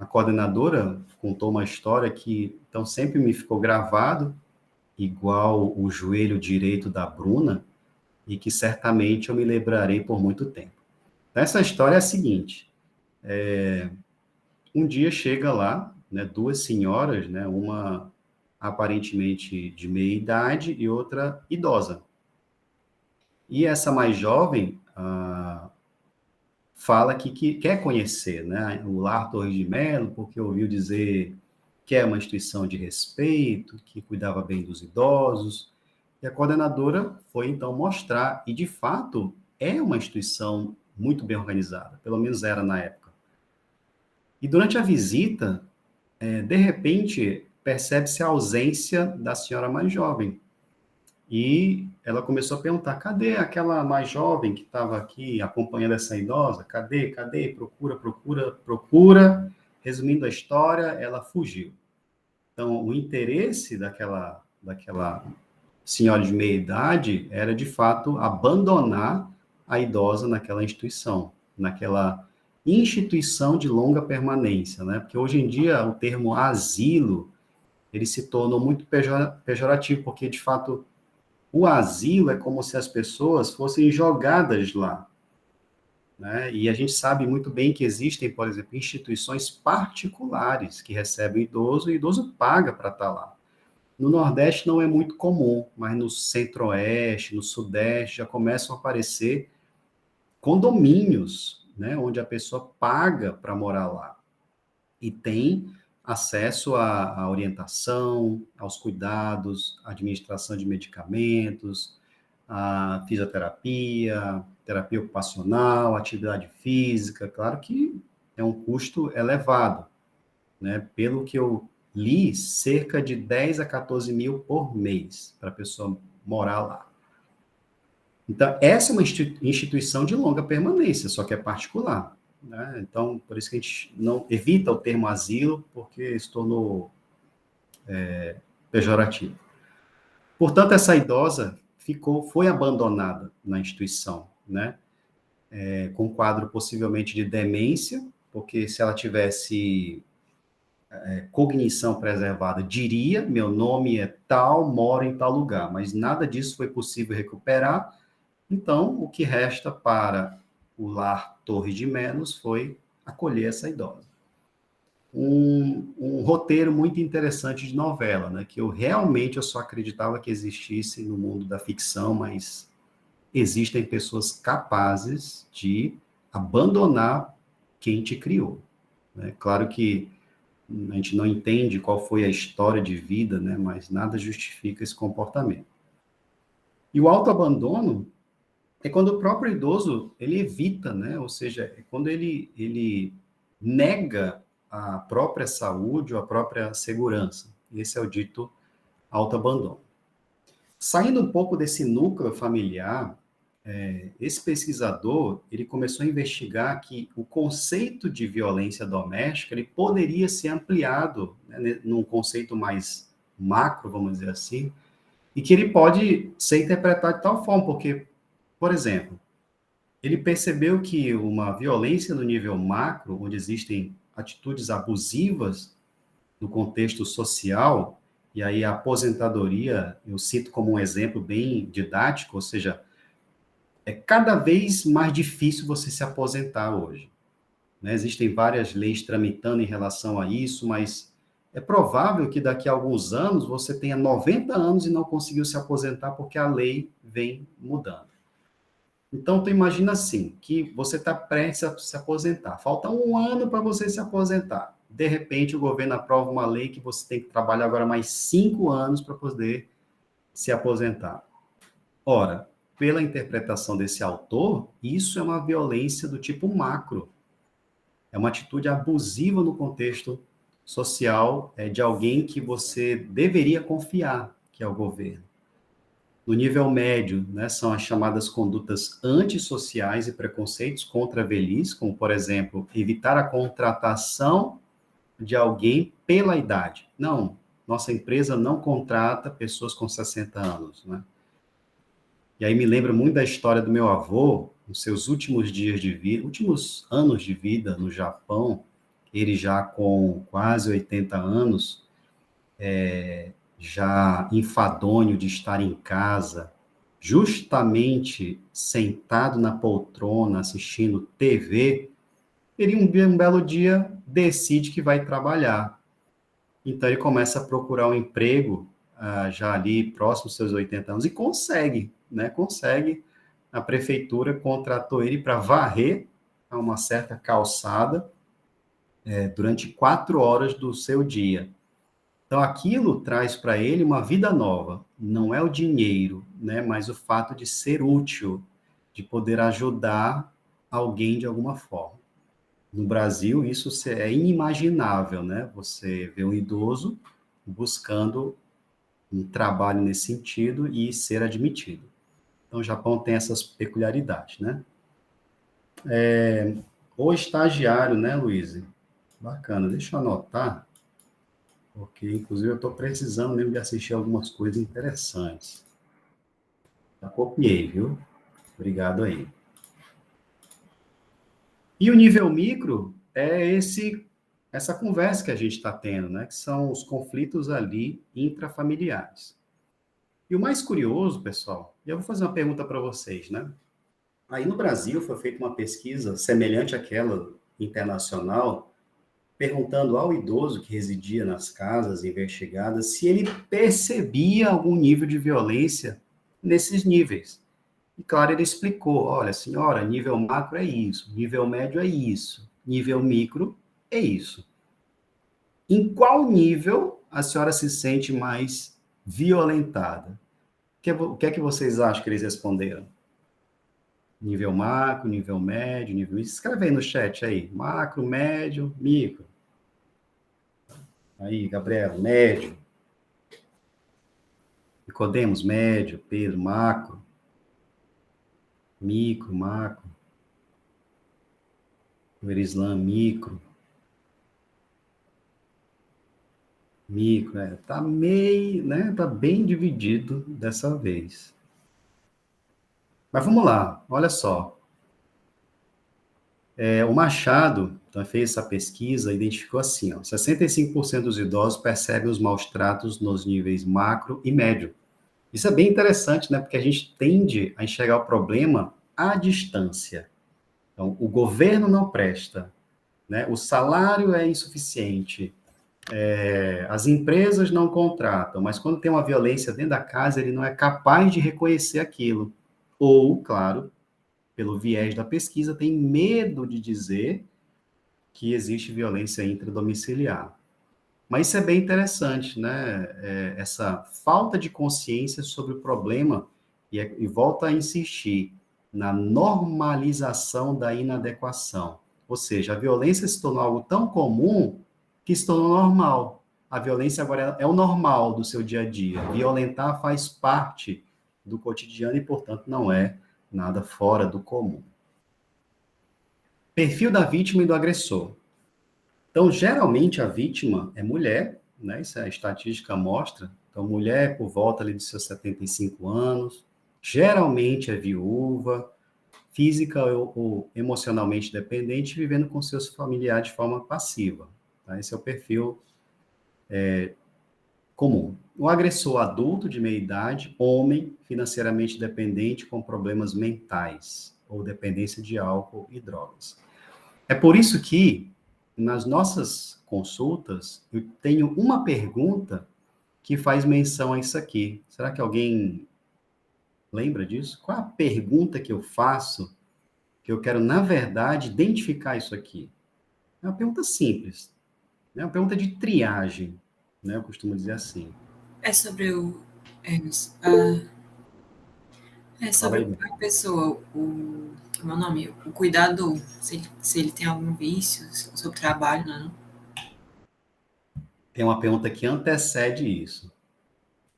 coordenadora contou uma história que, então, sempre me ficou gravado, igual o joelho direito da Bruna, e que certamente eu me lembrarei por muito tempo. Essa história é a seguinte: um dia chega lá, né, duas senhoras, né, uma aparentemente de meia idade e outra idosa. E essa mais jovem fala que quer conhecer, né, o Lar Torres de Melo, porque ouviu dizer que é uma instituição de respeito, que cuidava bem dos idosos. E a coordenadora foi, então, mostrar, e de fato é uma instituição muito bem organizada, pelo menos era na época. E durante a visita, de repente, percebe-se a ausência da senhora mais jovem. E ela começou a perguntar: cadê aquela mais jovem que estava aqui acompanhando essa idosa? Cadê? Cadê? Procura, procura, procura. Resumindo a história, ela fugiu. Então, o interesse daquela senhora de meia idade era, de fato, abandonar a idosa naquela instituição de longa permanência, né? Porque hoje em dia o termo asilo, ele se tornou muito pejorativo, porque, de fato, o asilo é como se as pessoas fossem jogadas lá, né? E a gente sabe muito bem que existem, por exemplo, instituições particulares que recebem o idoso, e o idoso paga para estar lá. No Nordeste não é muito comum, mas no Centro-Oeste, no Sudeste, já começam a aparecer condomínios, né, onde a pessoa paga para morar lá e tem acesso à orientação, aos cuidados, à administração de medicamentos, à fisioterapia, terapia ocupacional, atividade física. Claro que é um custo elevado, né? Pelo que eu li, cerca de 10 a 14 mil por mês para a pessoa morar lá. Então, essa é uma instituição de longa permanência, só que é particular, né? Então, por isso que a gente não evita o termo asilo, porque se tornou pejorativo. Portanto, essa idosa foi abandonada na instituição, né? Com quadro possivelmente de demência, porque se ela tivesse cognição preservada, diria: meu nome é tal, moro em tal lugar, mas nada disso foi possível recuperar. Então, o que resta para o Lar Torres de Menos foi acolher essa idosa. Um roteiro muito interessante de novela, né, que eu só acreditava que existisse no mundo da ficção, mas existem pessoas capazes de abandonar quem te criou, né? Claro que a gente não entende qual foi a história de vida, né, mas nada justifica esse comportamento. E o autoabandono é quando o próprio idoso, ele evita, né, ou seja, é quando ele nega a própria saúde ou a própria segurança. Esse é o dito autoabandono. Saindo um pouco desse núcleo familiar, esse pesquisador, ele começou a investigar que o conceito de violência doméstica, ele poderia ser ampliado, né, num conceito mais macro, vamos dizer assim, e que ele pode ser interpretado de tal forma, porque, por exemplo, ele percebeu que uma violência no nível macro, onde existem atitudes abusivas no contexto social, e aí a aposentadoria, eu cito como um exemplo bem didático, ou seja, é cada vez mais difícil você se aposentar hoje, né? Existem várias leis tramitando em relação a isso, mas é provável que daqui a alguns anos você tenha 90 anos e não conseguiu se aposentar porque a lei vem mudando. Então, tu imagina assim, que você está prestes a se aposentar. Falta um ano para você se aposentar. De repente, o governo aprova uma lei que você tem que trabalhar agora mais 5 anos para poder se aposentar. Ora, pela interpretação desse autor, isso é uma violência do tipo macro. É uma atitude abusiva no contexto social de alguém que você deveria confiar, que é o governo. No nível médio, né, são as chamadas condutas antissociais e preconceitos contra a velhice, como, por exemplo, evitar a contratação de alguém pela idade. Não, nossa empresa não contrata pessoas com 60 anos, né? E aí me lembra muito da história do meu avô, nos seus últimos dias de vida, últimos anos de vida no Japão, ele já com quase 80 anos, já enfadonho de estar em casa, justamente sentado na poltrona assistindo TV, ele um belo dia decide que vai trabalhar. Então ele começa a procurar um emprego já ali próximo dos seus 80 anos e consegue, né? Consegue. A prefeitura contratou ele para varrer a uma certa calçada durante 4 horas do seu dia. Então, aquilo traz para ele uma vida nova. Não é o dinheiro, né, mas o fato de ser útil, de poder ajudar alguém de alguma forma. No Brasil, isso é inimaginável, né? Você vê um idoso buscando um trabalho nesse sentido e ser admitido. Então, o Japão tem essas peculiaridades, né? O estagiário, né, Luiz? Bacana, deixa eu anotar. Porque, inclusive, eu estou precisando mesmo de assistir algumas coisas interessantes. Já copiei, viu? Obrigado aí. E o nível micro é essa conversa que a gente está tendo, né? Que são os conflitos ali intrafamiliares. E o mais curioso, pessoal, e eu vou fazer uma pergunta para vocês, né? Aí no Brasil foi feita uma pesquisa semelhante àquela internacional, perguntando ao idoso que residia nas casas investigadas se ele percebia algum nível de violência nesses níveis. E claro, ele explicou: olha, senhora, nível macro é isso, nível médio é isso, nível micro é isso. Em qual nível a senhora se sente mais violentada? O que é que vocês acham que eles responderam? Nível macro, nível médio, nível... Escreve aí no chat aí, macro, médio, micro. Aí, Gabriel, médio. Nicodemos, médio. Pedro, macro. Micro, macro. Verislan, micro. Micro, tá meio, né? Tá bem dividido dessa vez. Mas vamos lá, olha só. O Machado então, fez essa pesquisa, identificou assim, ó, 65% dos idosos percebem os maus tratos nos níveis macro e médio. Isso é bem interessante, né? Porque a gente tende a enxergar o problema à distância. Então, o governo não presta, né? O salário é insuficiente, as empresas não contratam, mas quando tem uma violência dentro da casa, ele não é capaz de reconhecer aquilo. Ou, claro, pelo viés da pesquisa, tem medo de dizer que existe violência intradomiciliar. Mas isso é bem interessante, né? Essa falta de consciência sobre o problema e volta a insistir na normalização da inadequação. Ou seja, a violência se tornou algo tão comum que se tornou normal. A violência agora é o normal do seu dia a dia. Violentar faz parte do cotidiano e, portanto, não é nada fora do comum. Perfil da vítima e do agressor. Então, geralmente, a vítima é mulher, né? Isso a estatística mostra. Então, mulher por volta ali de seus 75 anos, geralmente é viúva, física ou emocionalmente dependente, vivendo com seus familiares de forma passiva. Tá? Esse é o perfil comum. o agressor adulto de meia idade, homem, financeiramente dependente com problemas mentais ou dependência de álcool e drogas. É por isso que, nas nossas consultas, eu tenho uma pergunta que faz menção a isso aqui. Será que alguém lembra disso? Qual é a pergunta que eu faço que eu quero, na verdade, identificar isso aqui? É uma pergunta simples, né? Uma pergunta de triagem, né? Eu costumo dizer assim. É sobre é Fala sobre aí. a pessoa, como é o nome? O cuidador, se ele tem algum vício sobre o trabalho, não. Tem uma pergunta que antecede isso.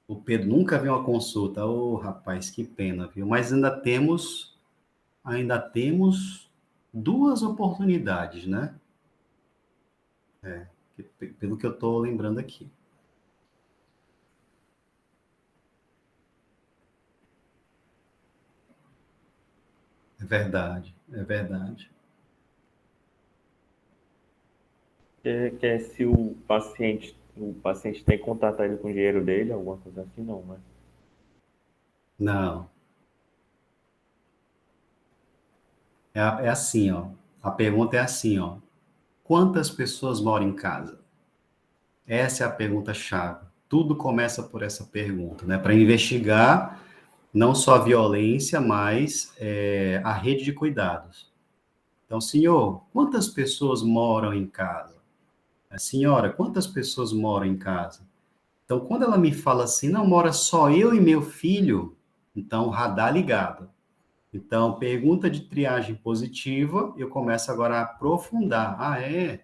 O Pedro nunca viu uma consulta. Ô, rapaz, que pena, viu? Mas ainda temos duas oportunidades, né? Pelo que eu estou lembrando aqui. É verdade, é verdade. Que é se o paciente tem contato ele com o dinheiro dele, alguma coisa assim, não, né? Não, é assim, ó. A pergunta é assim, ó. Quantas pessoas moram em casa? Essa é a pergunta-chave. Tudo começa por essa pergunta, né? Para investigar não só a violência, mas a rede de cuidados. Então, senhor, quantas pessoas moram em casa? Senhora, quantas pessoas moram em casa? Então, quando ela me fala assim, não mora só eu e meu filho, então, radar ligado. Então, pergunta de triagem positiva, eu começo agora a aprofundar. Ah, é?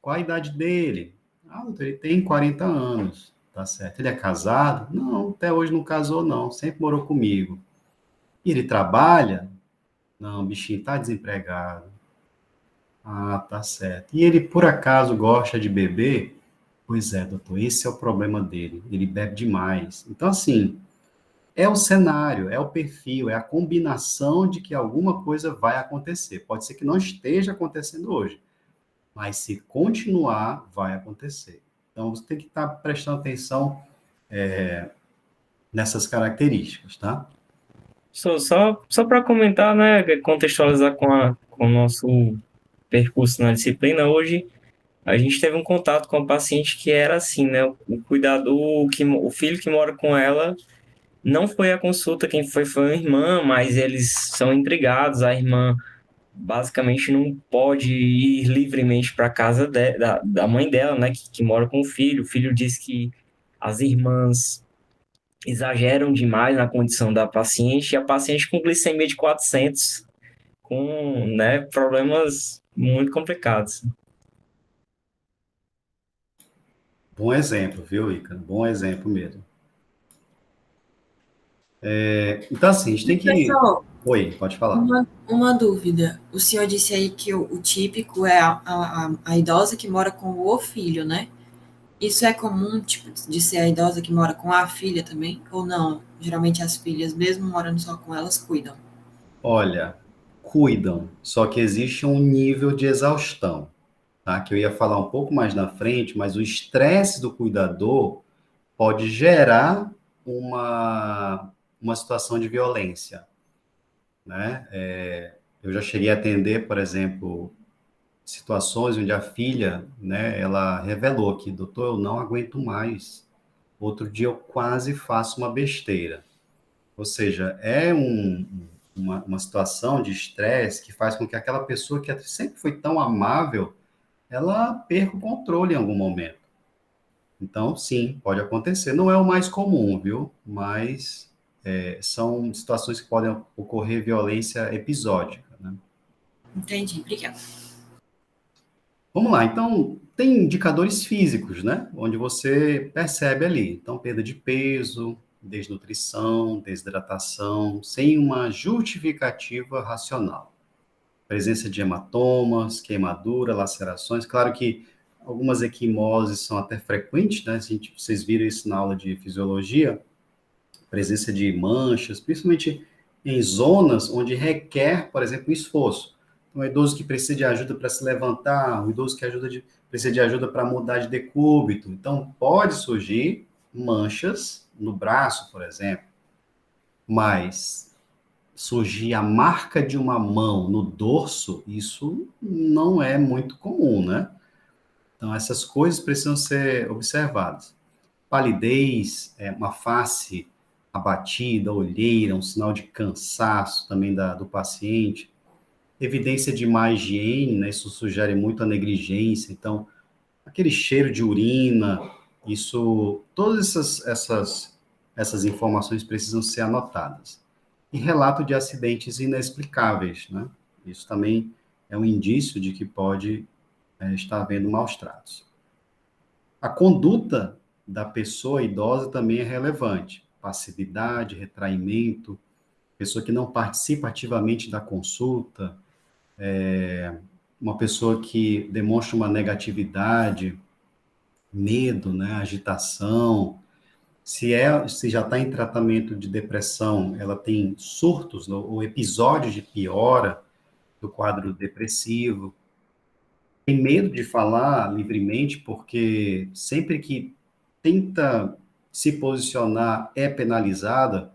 Qual a idade dele? Ah, doutor, ele tem 40 anos. Tá certo. Ele é casado? Não, até hoje não casou, não. Sempre morou comigo. E ele trabalha? Não, o bichinho tá desempregado. Ah, tá certo. E ele, por acaso, gosta de beber? Pois é, doutor, esse é o problema dele. Ele bebe demais. Então, assim, é o cenário, é o perfil, é a combinação de que alguma coisa vai acontecer. Pode ser que não esteja acontecendo hoje, mas se continuar, vai acontecer. Então, você tem que estar prestando atenção nessas características, tá? Só para comentar, né, contextualizar com o nosso percurso na disciplina, hoje a gente teve um contato com a paciente que era assim, né, o cuidador, o filho que mora com ela, não foi à consulta, quem foi a irmã, mas eles são intrigados, a irmã basicamente não pode ir livremente para a casa da mãe dela, né, que mora com o filho diz que as irmãs exageram demais na condição da paciente, e a paciente com glicemia de 400, com, né, problemas muito complicados. Bom exemplo, viu, Ícaro? Bom exemplo mesmo. Então, assim, a gente tem que... Professor, Oi, pode falar. uma dúvida. O senhor disse aí que o típico é a idosa que mora com o filho, né? Isso é comum, tipo, de ser a idosa que mora com a filha também? Ou não? Geralmente as filhas, mesmo morando só com elas, cuidam. Olha, cuidam, só que existe um nível de exaustão, tá? Que eu ia falar um pouco mais na frente, mas o estresse do cuidador pode gerar uma situação de violência, né? Eu já cheguei a atender, por exemplo, situações onde a filha, né, ela revelou que, doutor, eu não aguento mais. Outro dia eu quase faço uma besteira. Ou seja, é uma situação de estresse que faz com que aquela pessoa que sempre foi tão amável, ela perca o controle em algum momento. Então, sim, pode acontecer. Não é o mais comum, viu? Mas são situações que podem ocorrer violência episódica, né? Entendi, obrigada. Vamos lá, então, tem indicadores físicos, né? Onde você percebe ali. Então, perda de peso, desnutrição, desidratação, sem uma justificativa racional. Presença de hematomas, queimadura, lacerações. Claro que algumas equimoses são até frequentes, né? Vocês viram isso na aula de fisiologia. Presença de manchas, principalmente em zonas onde requer, por exemplo, esforço. Um idoso que precisa de ajuda para se levantar, um idoso que precisa de ajuda para mudar de decúbito. Então, pode surgir manchas no braço, por exemplo, mas surgir a marca de uma mão no dorso, isso não é muito comum, né? Então, essas coisas precisam ser observadas. Palidez, uma face abatida, olheira, um sinal de cansaço também do paciente. Evidência de má higiene, né? Isso sugere muito a negligência. Então, aquele cheiro de urina, todas essas informações precisam ser anotadas. E relato de acidentes inexplicáveis, né? Isso também é um indício de que pode estar havendo maus tratos. A conduta da pessoa idosa também é relevante. Passividade, retraimento, pessoa que não participa ativamente da consulta, uma pessoa que demonstra uma negatividade, medo, né, agitação. Se já está em tratamento de depressão, ela tem surtos ou episódios de piora do quadro depressivo. Tem medo de falar livremente, porque sempre que tenta se posicionar é penalizada.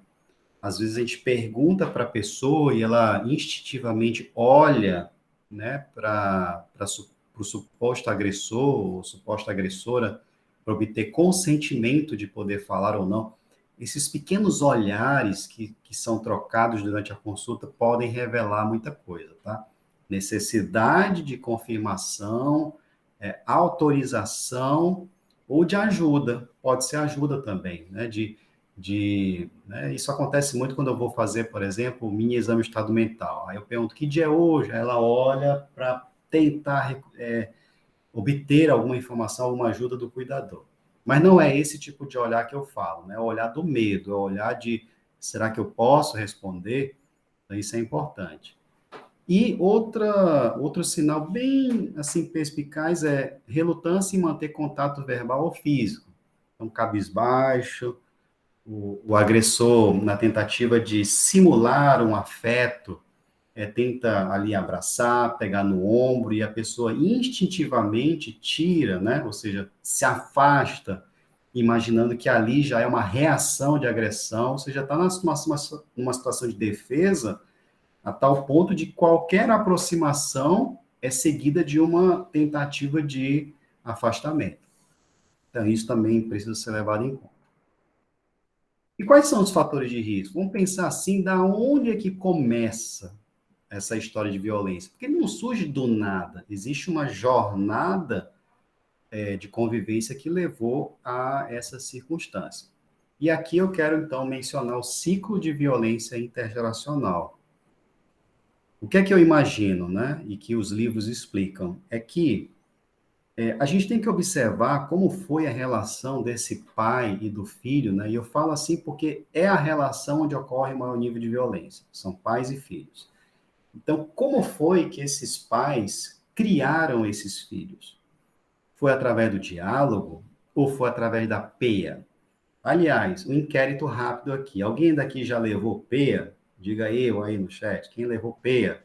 Às vezes a gente pergunta para a pessoa e ela instintivamente olha, né, para o suposto agressor ou suposta agressora para obter consentimento de poder falar ou não. Esses pequenos olhares que são trocados durante a consulta podem revelar muita coisa, tá? Necessidade de confirmação, autorização ou de ajuda. Pode ser ajuda também, né? Né? Isso acontece muito quando eu vou fazer, por exemplo, o mini exame de estado mental. Aí eu pergunto, que dia é hoje? Aí ela olha para tentar obter alguma informação, alguma ajuda do cuidador. Mas não é esse tipo de olhar que eu falo, né? É o olhar do medo, é o olhar de, será que eu posso responder? Então, isso é importante. E outro sinal bem, assim, perspicaz é relutância em manter contato verbal ou físico. Então, cabisbaixo, o agressor, na tentativa de simular um afeto, tenta ali abraçar, pegar no ombro, e a pessoa instintivamente tira, né? Ou seja, se afasta, imaginando que ali já é uma reação de agressão, ou seja, está numa situação de defesa, a tal ponto de qualquer aproximação é seguida de uma tentativa de afastamento. Então, isso também precisa ser levado em conta. E quais são os fatores de risco? Vamos pensar assim, da onde é que começa essa história de violência? Porque não surge do nada. Existe uma jornada de convivência que levou a essa circunstância. E aqui eu quero, então, mencionar o ciclo de violência intergeracional. O que é que eu imagino, né? E que os livros explicam? É que a gente tem que observar como foi a relação desse pai e do filho, né? E eu falo assim porque é a relação onde ocorre o maior nível de violência. São pais e filhos. Então, como foi que esses pais criaram esses filhos? Foi através do diálogo ou foi através da peia? Aliás, um inquérito rápido aqui. Alguém daqui já levou peia? Diga eu aí no chat. Quem levou peia?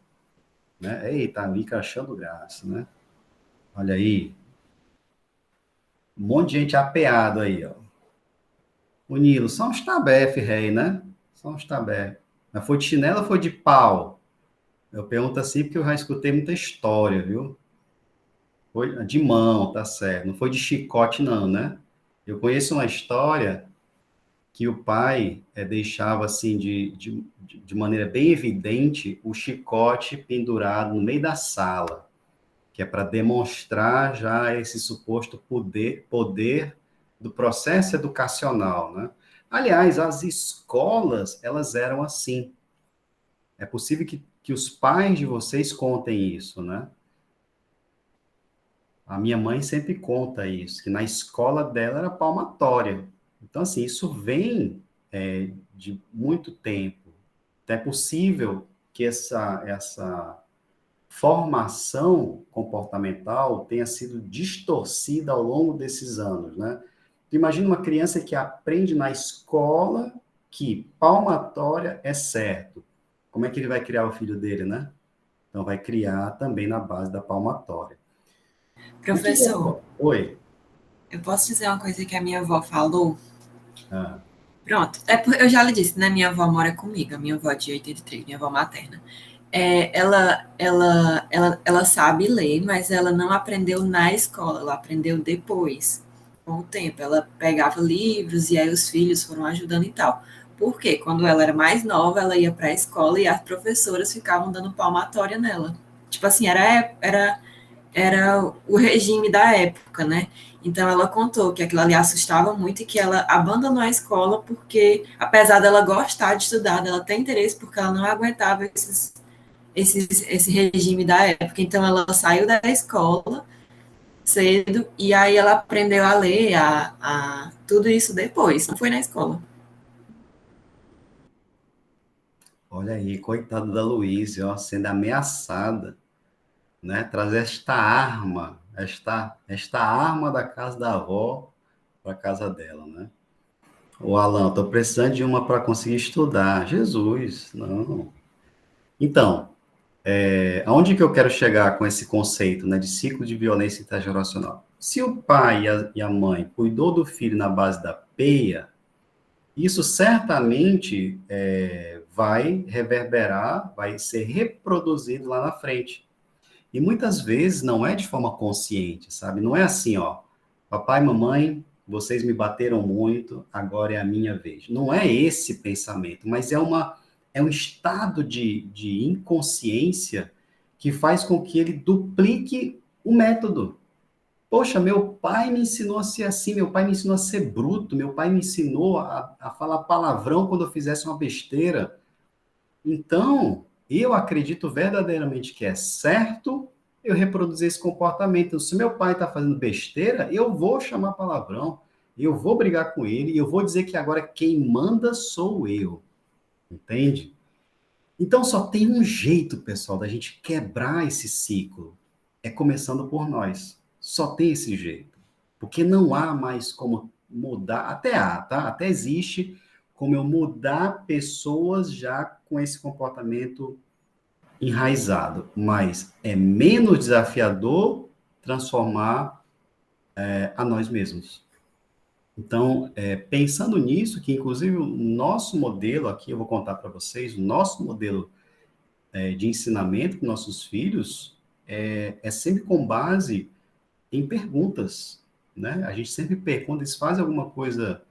Né? Eita, tá me achando graça, né? Olha aí. Um monte de gente apeado aí, ó. O Nilo, só uns tabefe, rei, né? Só uns tabefe. Mas foi de chinelo ou foi de pau? Eu pergunto assim porque eu já escutei muita história, viu? Foi de mão, tá certo. Não foi de chicote, não, né? Eu conheço uma história que o pai deixava, assim, de maneira bem evidente, o chicote pendurado no meio da sala, que é para demonstrar já esse suposto poder do processo educacional, né? Aliás, as escolas, elas eram assim. É possível que os pais de vocês contem isso, né? A minha mãe sempre conta isso, que na escola dela era palmatória. Então, assim, isso vem de muito tempo. Então, é possível que essa formação comportamental tenha sido distorcida ao longo desses anos, né? Imagina uma criança que aprende na escola que palmatória é certo. Como é que ele vai criar o filho dele, né? Então, vai criar também na base da palmatória. Professor, Oi. eu posso dizer uma coisa que a minha avó falou? Ah, Pronto. Eu já lhe disse, né? Minha avó mora comigo, a minha avó de 83, minha avó materna. Ela sabe ler, mas ela não aprendeu na escola, ela aprendeu depois, com o tempo. Ela pegava livros e aí os filhos foram ajudando e tal. Porque quando ela era mais nova, ela ia para a escola e as professoras ficavam dando palmatória nela. Tipo assim, era o regime da época, né? Então ela contou que aquilo ali assustava muito e que ela abandonou a escola porque, apesar dela gostar de estudar, ela tem interesse porque ela não aguentava esse regime da época. Então ela saiu da escola cedo e aí ela aprendeu a ler, tudo isso depois, não foi na escola. olha aí, coitada da Luísa, ó, sendo ameaçada, né? Trazer esta arma da casa da avó para a casa dela, né? O Alan, estou precisando de uma para conseguir estudar. Jesus, não. Então, aonde que eu quero chegar com esse conceito, né, de ciclo de violência intergeracional? Se o pai e a mãe cuidou do filho na base da peia, isso certamente vai reverberar, vai ser reproduzido lá na frente. E muitas vezes não é de forma consciente, sabe? Não é assim, ó, papai, mamãe, vocês me bateram muito, agora é a minha vez. Não é esse pensamento, mas é um estado de inconsciência que faz com que ele duplique o método. Poxa, meu pai me ensinou a ser assim, meu pai me ensinou a ser bruto, meu pai me ensinou a falar palavrão quando eu fizesse uma besteira. Então, eu acredito verdadeiramente que é certo eu reproduzir esse comportamento. Se meu pai está fazendo besteira, eu vou chamar palavrão, eu vou brigar com ele e eu vou dizer que agora quem manda sou eu, entende? Então, só tem um jeito, pessoal, da gente quebrar esse ciclo. É começando por nós. Só tem esse jeito. Porque não há mais como mudar. Até há, tá? Até existe como eu mudar pessoas já com esse comportamento enraizado. Mas é menos desafiador transformar a nós mesmos. Então, pensando nisso, que inclusive o nosso modelo aqui, eu vou contar para vocês, o nosso modelo de ensinamento com nossos filhos é sempre com base em perguntas, né? A gente sempre pergunta, quando eles fazem alguma coisa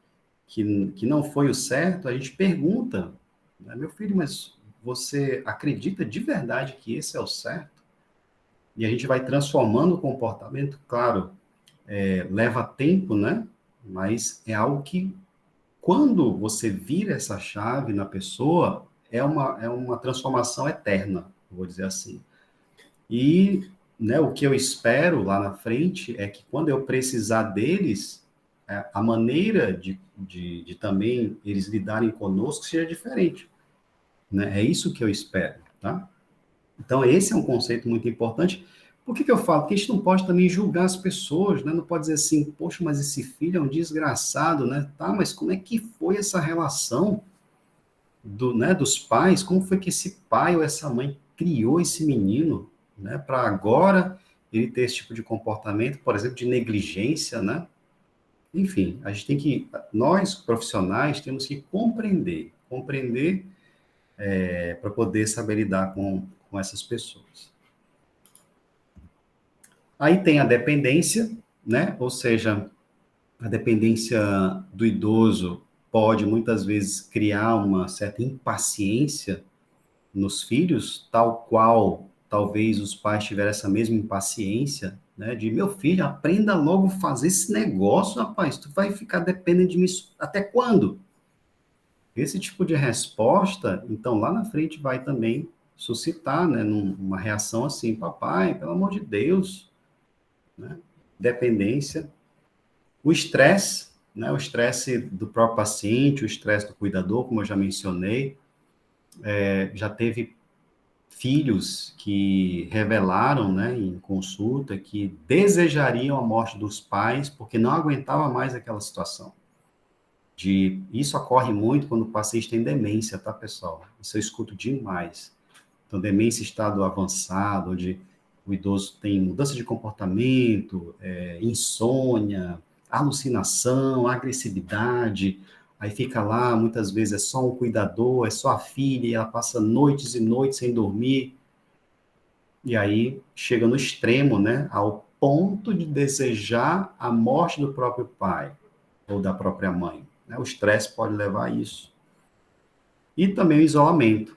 que não foi o certo, a gente pergunta, né? Meu filho, mas você acredita de verdade que esse é o certo? E a gente vai transformando o comportamento, claro, leva tempo, né? Mas é algo que, quando você vira essa chave na pessoa, é uma transformação eterna, vou dizer assim. E, né, o que eu espero lá na frente é que quando eu precisar deles, a maneira de também eles lidarem conosco seja diferente, né? É isso que eu espero, tá? Então, esse é um conceito muito importante. Por que que eu falo? Porque a gente não pode também julgar as pessoas, né? Não pode dizer assim, poxa, mas esse filho é um desgraçado, né? Tá, mas como é que foi essa relação dos pais? Como foi que esse pai ou essa mãe criou esse menino, né? Para agora ele ter esse tipo de comportamento, por exemplo, de negligência, né? Enfim, a gente tem que, nós profissionais, temos que compreender para poder saber lidar com essas pessoas. Aí tem a dependência, né? Ou seja, a dependência do idoso pode muitas vezes criar uma certa impaciência nos filhos, tal qual talvez os pais tiveram essa mesma impaciência, né? De meu filho, aprenda logo a fazer esse negócio, rapaz, tu vai ficar dependendo de mim até quando? Esse tipo de resposta, então lá na frente vai também suscitar, né, uma reação assim, papai, pelo amor de Deus, né? Dependência, o estresse, né? O estresse do próprio paciente, o estresse do cuidador, como eu já mencionei, já teve filhos que revelaram, né, em consulta, que desejariam a morte dos pais porque não aguentava mais aquela situação. Isso ocorre muito quando o paciente tem demência, tá, pessoal? Isso eu escuto demais. Então, demência em estado avançado, onde o idoso tem mudança de comportamento, insônia, alucinação, agressividade, aí fica lá, muitas vezes é só um cuidador, é só a filha, e ela passa noites e noites sem dormir, e aí chega no extremo, né, ao ponto de desejar a morte do próprio pai ou da própria mãe, né? O estresse pode levar a isso. E também o isolamento,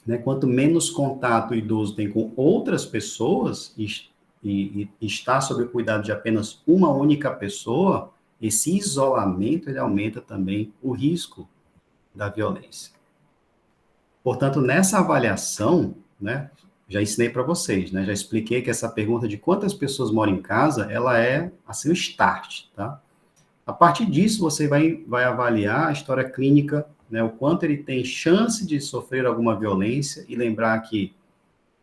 né? Quanto menos contato o idoso tem com outras pessoas e está sob o cuidado de apenas uma única pessoa, esse isolamento ele aumenta também o risco da violência. Portanto, nessa avaliação, né, já ensinei para vocês, né, já expliquei que essa pergunta de quantas pessoas moram em casa, ela é assim o start, tá? A partir disso, você vai avaliar a história clínica, né, o quanto ele tem chance de sofrer alguma violência, e lembrar que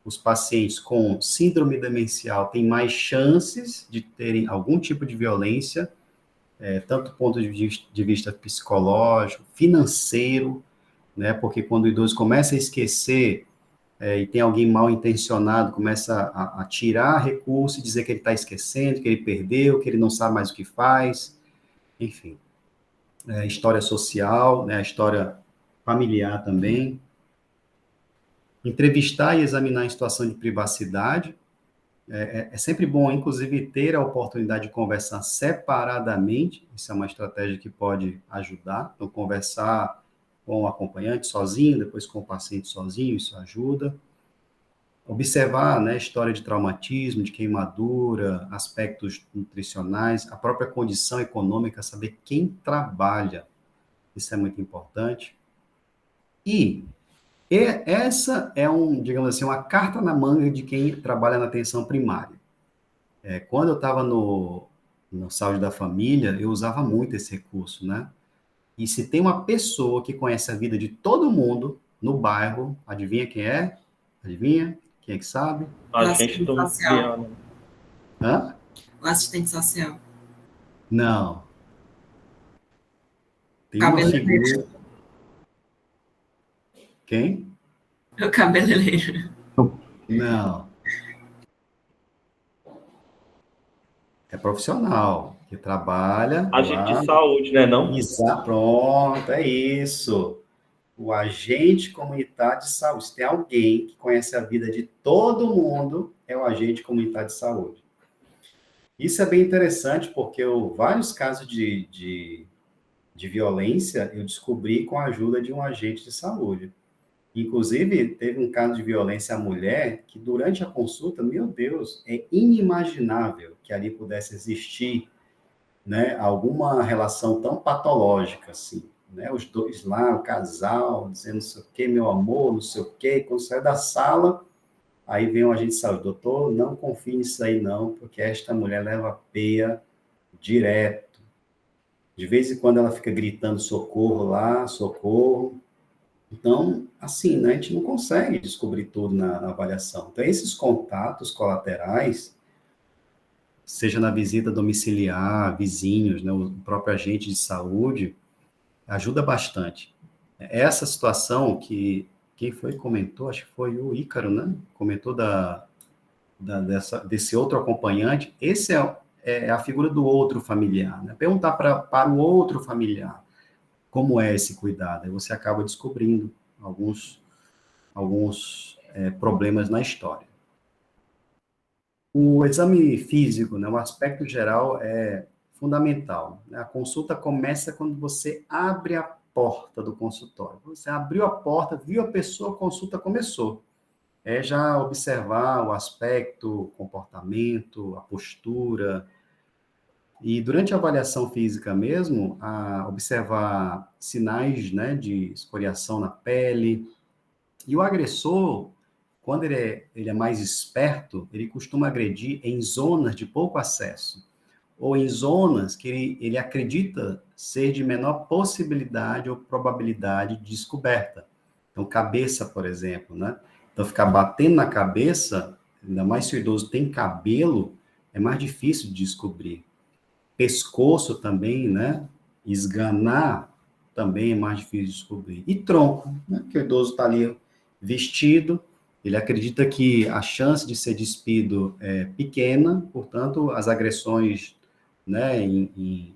os pacientes com síndrome demencial têm mais chances de terem algum tipo de violência, tanto do ponto de vista psicológico, financeiro, né, porque quando o idoso começa a esquecer, e tem alguém mal intencionado, começa a tirar recurso e dizer que ele está esquecendo, que ele perdeu, que ele não sabe mais o que faz, enfim. História social, né, a história familiar também. Entrevistar e examinar em situação de privacidade. É sempre bom, inclusive, ter a oportunidade de conversar separadamente. Isso é uma estratégia que pode ajudar. Então, conversar com o acompanhante sozinho, depois com o paciente sozinho, isso ajuda. Observar, né, história de traumatismo, de queimadura, aspectos nutricionais, a própria condição econômica, saber quem trabalha. Isso é muito importante. E essa é digamos assim, uma carta na manga de quem trabalha na atenção primária. Quando eu estava no Saúde da Família, eu usava muito esse recurso, né? E se tem uma pessoa que conhece a vida de todo mundo no bairro, adivinha quem é? Adivinha? Quem é que sabe? A gente Assistente social. domiciliar, né? Hã? O assistente social. Não. Tem uma Cabeleireiro. figura... Quem? O cabeleireiro. Não. É profissional, que trabalha Agente lá. de saúde, né, não? Pronto, é isso. O agente comunitário de saúde. Se tem alguém que conhece a vida de todo mundo, é o agente comunitário de saúde. Isso é bem interessante, porque vários casos de violência eu descobri com a ajuda de um agente de saúde. Inclusive, teve um caso de violência à mulher que, durante a consulta, meu Deus, é inimaginável que ali pudesse existir, né, alguma relação tão patológica assim, né? Os dois lá, o casal, dizendo não sei o quê, meu amor, não sei o quê, quando sai da sala, aí vem um agente de saúde, doutor, não confie nisso aí não, porque esta mulher leva peia direto. De vez em quando ela fica gritando socorro lá, socorro. Então, assim, né, a gente não consegue descobrir tudo na avaliação. Então, esses contatos colaterais, seja na visita domiciliar, vizinhos, né, o próprio agente de saúde, ajuda bastante. Essa situação que quem foi que comentou, acho que foi o Ícaro, né? Comentou desse outro acompanhante. Esse é a figura do outro familiar, né? Perguntar para o outro familiar como é esse cuidado. Aí você acaba descobrindo alguns problemas na história. O exame físico, né, o aspecto geral é fundamental. A consulta começa quando você abre a porta do consultório. Você abriu a porta, viu a pessoa, a consulta começou. É já observar o aspecto, o comportamento, a postura. E durante a avaliação física mesmo, observar sinais, né, de escoriação na pele. E o agressor, quando ele é mais esperto, ele costuma agredir em zonas de pouco acesso, ou em zonas que ele acredita ser de menor possibilidade ou probabilidade de descoberta. Então, cabeça, por exemplo, né? Então, ficar batendo na cabeça, ainda mais se o idoso tem cabelo, é mais difícil de descobrir. Pescoço também, né? Esganar também é mais difícil de descobrir. E tronco, né? Que o idoso está ali vestido, ele acredita que a chance de ser despido é pequena, portanto, as agressões, né, em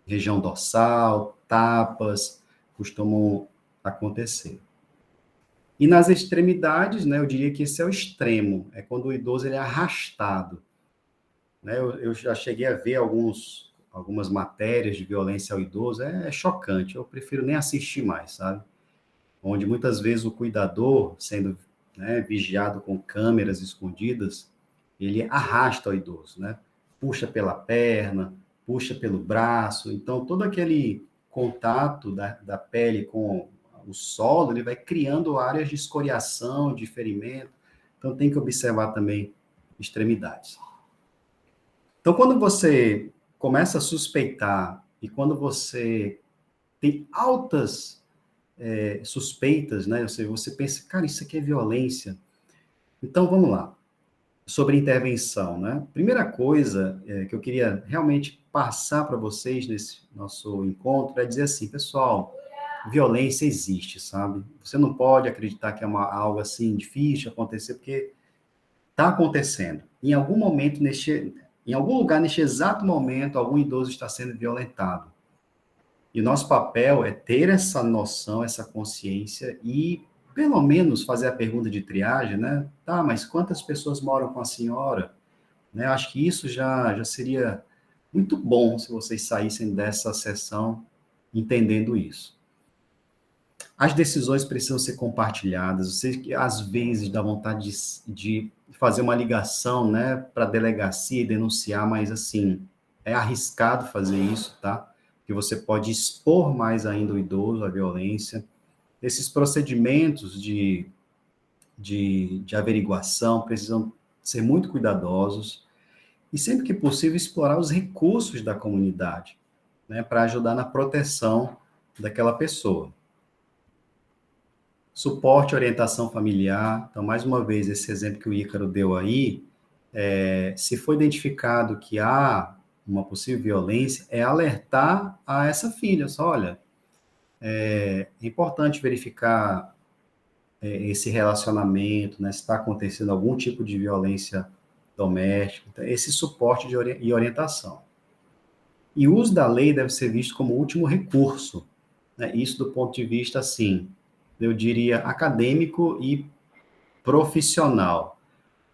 região dorsal, tapas, costumam acontecer. E nas extremidades, né, eu diria que esse é o extremo, é quando o idoso ele é arrastado. Né? Eu já cheguei a ver algumas matérias de violência ao idoso, é chocante, eu prefiro nem assistir mais, sabe? Onde muitas vezes o cuidador, sendo, né, vigiado com câmeras escondidas, ele arrasta o idoso, né? Puxa pela perna, puxa pelo braço, então todo aquele contato da pele com o solo, ele vai criando áreas de escoriação, de ferimento, então tem que observar também extremidades. Então, quando você começa a suspeitar e quando você tem altas suspeitas, né? Você pensa, cara, isso aqui é violência. Então, vamos lá. Sobre intervenção, né? Primeira coisa que eu queria realmente passar para vocês nesse nosso encontro é dizer assim, pessoal, violência existe, sabe? Você não pode acreditar que é algo assim difícil de acontecer, porque está acontecendo. Em algum momento, em algum lugar, neste exato momento, algum idoso está sendo violentado. E o nosso papel é ter essa noção, essa consciência e, pelo menos, fazer a pergunta de triagem, né? Tá, mas quantas pessoas moram com a senhora? Né? Eu acho que isso já seria muito bom se vocês saíssem dessa sessão entendendo isso. As decisões precisam ser compartilhadas. Eu sei que, às vezes, dá vontade de fazer uma ligação, né, para a delegacia e denunciar, mas, assim, é arriscado fazer isso, tá? Que você pode expor mais ainda o idoso à violência. Esses procedimentos de averiguação precisam ser muito cuidadosos e, sempre que possível, explorar os recursos da comunidade, né, para ajudar na proteção daquela pessoa. Suporte e orientação familiar. Então, mais uma vez, esse exemplo que o Ícaro deu aí, se for identificado que há uma possível violência, é alertar a essa filha, só, olha, é importante verificar esse relacionamento, né, se está acontecendo algum tipo de violência doméstica, então, esse suporte e orientação. E o uso da lei deve ser visto como último recurso, né, isso do ponto de vista, assim, eu diria, acadêmico e profissional.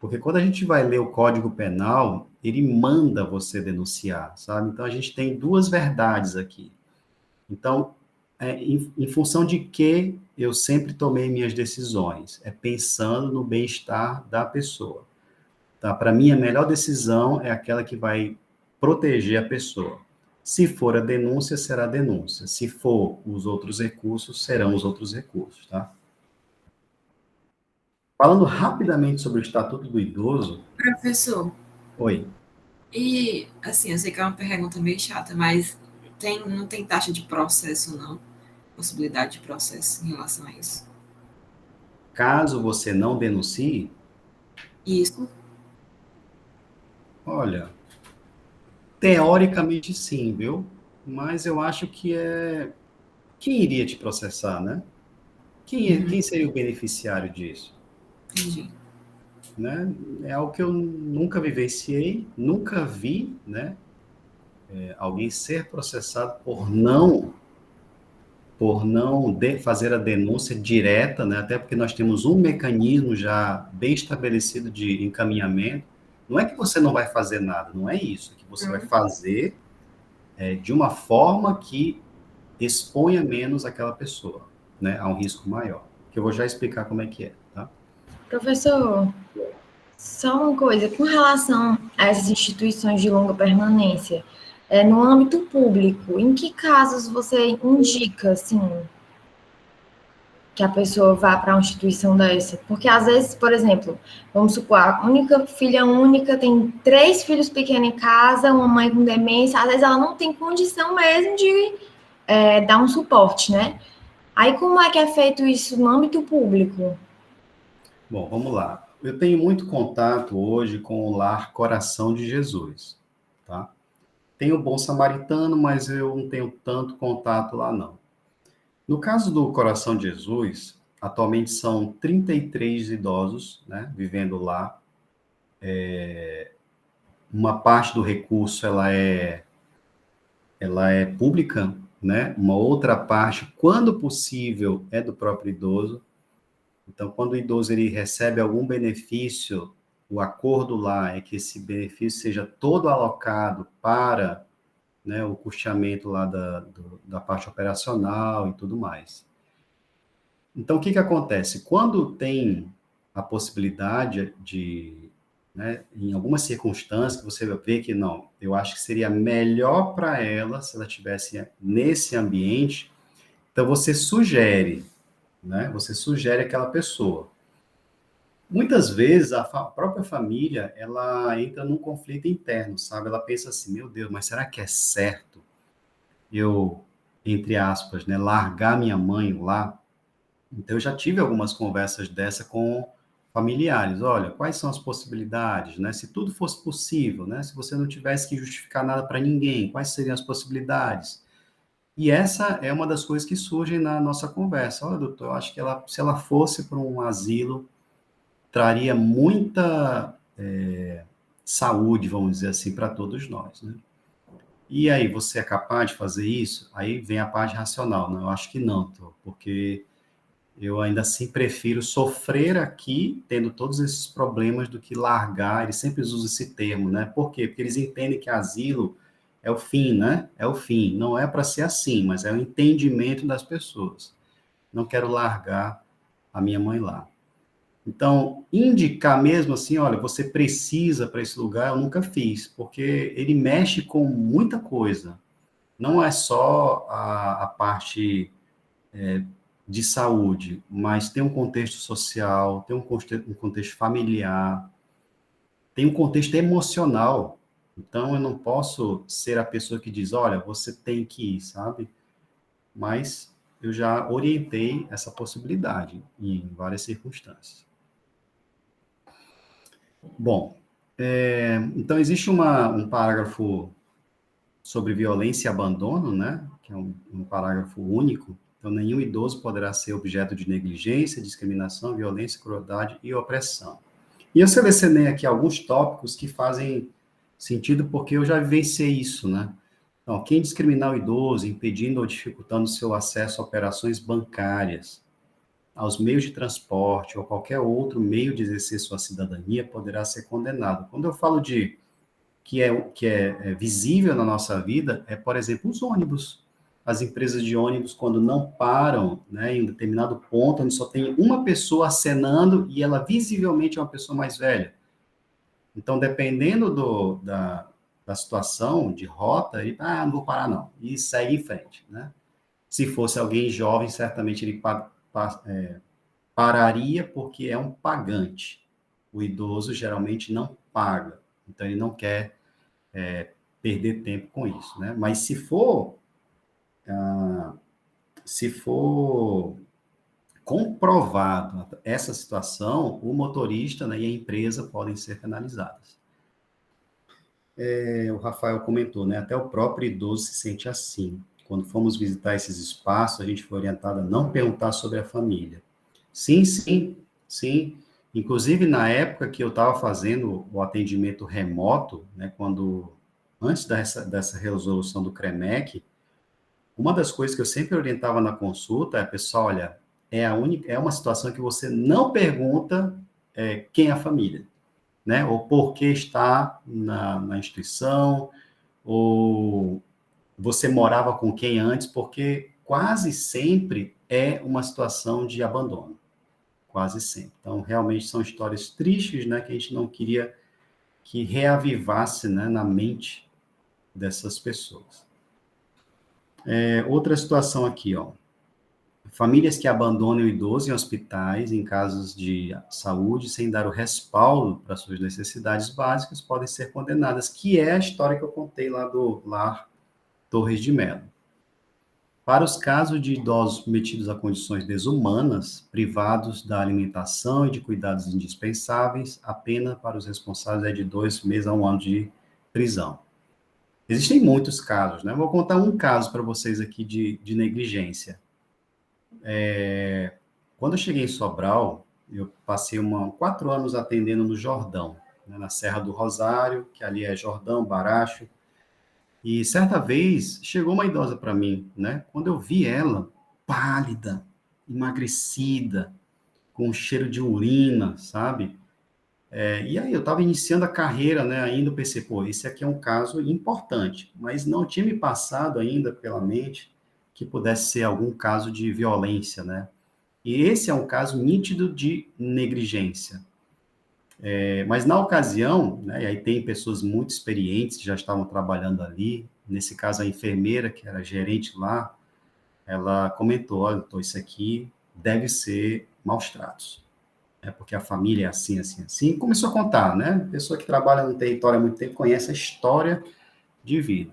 Porque quando a gente vai ler o Código Penal, ele manda você denunciar, sabe? Então, a gente tem duas verdades aqui. Então, em função de que eu sempre tomei minhas decisões? É pensando no bem-estar da pessoa. Tá? Para mim, a melhor decisão é aquela que vai proteger a pessoa. Se for a denúncia, será a denúncia. Se for os outros recursos, serão os outros recursos, tá? Falando rapidamente sobre o Estatuto do Idoso. Professor, Oi. e assim, eu sei que é uma pergunta meio chata, mas não tem taxa de processo, não? Possibilidade de processo em relação a isso? Caso você não denuncie, Isso. olha, teoricamente sim, viu? Mas eu acho que quem iria te processar, né? Quem seria o beneficiário disso? Entendi. Né? É algo que eu nunca vivenciei, nunca vi, né? Alguém ser processado por não fazer a denúncia direta, né? Até porque nós temos um mecanismo já bem estabelecido de encaminhamento. Não é que você não vai fazer nada, não é isso. É que você vai fazer de uma forma que exponha menos aquela pessoa, né? A um risco maior. Que eu vou já explicar como é que é, tá? Professor, só uma coisa, com relação a essas instituições de longa permanência, no âmbito público, em que casos você indica, assim, que a pessoa vá para uma instituição dessa? Porque, às vezes, por exemplo, vamos supor, a única filha única tem 3 filhos pequenos em casa, uma mãe com demência, às vezes ela não tem condição mesmo de dar um suporte, né? Aí, como é que é feito isso no âmbito público? Bom, vamos lá. Eu tenho muito contato hoje com o Lar Coração de Jesus, tá? Tem o Bom Samaritano, mas eu não tenho tanto contato lá, não. No caso do Coração de Jesus, atualmente são 33 idosos, né, vivendo lá. Uma parte do recurso, ela é ela é pública, né? Uma outra parte, quando possível, é do próprio idoso. Então, quando o idoso ele recebe algum benefício, o acordo lá é que esse benefício seja todo alocado para, né, o custeamento lá da parte operacional e tudo mais. Então, o que acontece? Quando tem a possibilidade de, né, em algumas circunstâncias, que você vê que não, eu acho que seria melhor para ela se ela estivesse nesse ambiente, então você sugere, né, você sugere aquela pessoa. Muitas vezes a própria família, ela entra num conflito interno, sabe? Ela pensa assim, meu Deus, mas será que é certo eu, entre aspas, né, largar minha mãe lá? Então, eu já tive algumas conversas dessa com familiares. Olha, quais são as possibilidades, né? Se tudo fosse possível, né? Se você não tivesse que justificar nada para ninguém, quais seriam as possibilidades? E essa é uma das coisas que surgem na nossa conversa. Olha, doutor, eu acho que ela, se ela fosse para um asilo, traria muita saúde, vamos dizer assim, para todos nós, né? E aí, você é capaz de fazer isso? Aí vem a parte racional. Não, eu acho que não, doutor, porque eu ainda assim prefiro sofrer aqui, tendo todos esses problemas, do que largar. Eles sempre usam esse termo, né? Por quê? Porque eles entendem que asilo é o fim, né? É o fim. Não é para ser assim, mas é o entendimento das pessoas. Não quero largar a minha mãe lá. Então, indicar mesmo assim, olha, você precisa para esse lugar, eu nunca fiz, porque ele mexe com muita coisa. Não é só a parte de saúde, mas tem um contexto social, tem um contexto familiar, tem um contexto emocional. Então, eu não posso ser a pessoa que diz, olha, você tem que ir, sabe? Mas eu já orientei essa possibilidade em várias circunstâncias. Bom, então existe um parágrafo sobre violência e abandono, né? Que é um parágrafo único. Então, nenhum idoso poderá ser objeto de negligência, discriminação, violência, crueldade e opressão. E eu selecionei aqui alguns tópicos que fazem sentido porque eu já vivenciei isso, né? Então, quem discriminar o idoso, impedindo ou dificultando seu acesso a operações bancárias, aos meios de transporte ou qualquer outro meio de exercer sua cidadania, poderá ser condenado. Quando eu falo de que é visível na nossa vida, é, por exemplo, os ônibus. As empresas de ônibus, quando não param, né, em um determinado ponto, onde só tem uma pessoa acenando e ela visivelmente é uma pessoa mais velha. Então, dependendo da situação de rota, ele, não vou parar não, e segue em frente, né? Se fosse alguém jovem, certamente ele pararia porque é um pagante. O idoso geralmente não paga, então ele não quer perder tempo com isso, né? Mas se for comprovado essa situação, o motorista, né, e a empresa podem ser penalizadas. O Rafael comentou, né? Até o próprio idoso se sente assim. Quando fomos visitar esses espaços, a gente foi orientado a não perguntar sobre a família. Sim, sim, sim. Inclusive, na época que eu estava fazendo o atendimento remoto, né, antes dessa resolução do CREMEC, uma das coisas que eu sempre orientava na consulta é, pessoal, olha, é uma situação que você não pergunta quem é a família, né? Ou por que está na instituição, ou você morava com quem antes, porque quase sempre é uma situação de abandono. Quase sempre. Então, realmente são histórias tristes, né, que a gente não queria que reavivasse, né, na mente dessas pessoas. Outra situação aqui, ó. Famílias que abandonam o idoso em hospitais, em casos de saúde, sem dar o respaldo para suas necessidades básicas, podem ser condenadas, que é a história que eu contei lá do Lar Torres de Melo. Para os casos de idosos submetidos a condições desumanas, privados da alimentação e de cuidados indispensáveis, a pena para os responsáveis é de 2 meses a 1 ano de prisão. Existem muitos casos, né? Vou contar um caso para vocês aqui de negligência. Quando eu cheguei em Sobral, eu passei 4 anos atendendo no Jordão, né, na Serra do Rosário, que ali é Jordão, Baracho. E certa vez chegou uma idosa para mim, né? Quando eu vi ela, pálida, emagrecida, com um cheiro de urina, sabe? E aí eu estava iniciando a carreira, né? Ainda eu pensei, pô, esse aqui é um caso importante, mas não tinha me passado ainda pela mente que pudesse ser algum caso de violência, né? E esse é um caso nítido de negligência. Mas na ocasião, né, e aí tem pessoas muito experientes que já estavam trabalhando ali, nesse caso a enfermeira, que era gerente lá, ela comentou, olha, doutor, isso aqui deve ser maus tratos, porque a família é assim, assim, assim, e começou a contar, né, pessoa que trabalha no território há muito tempo conhece a história de vida.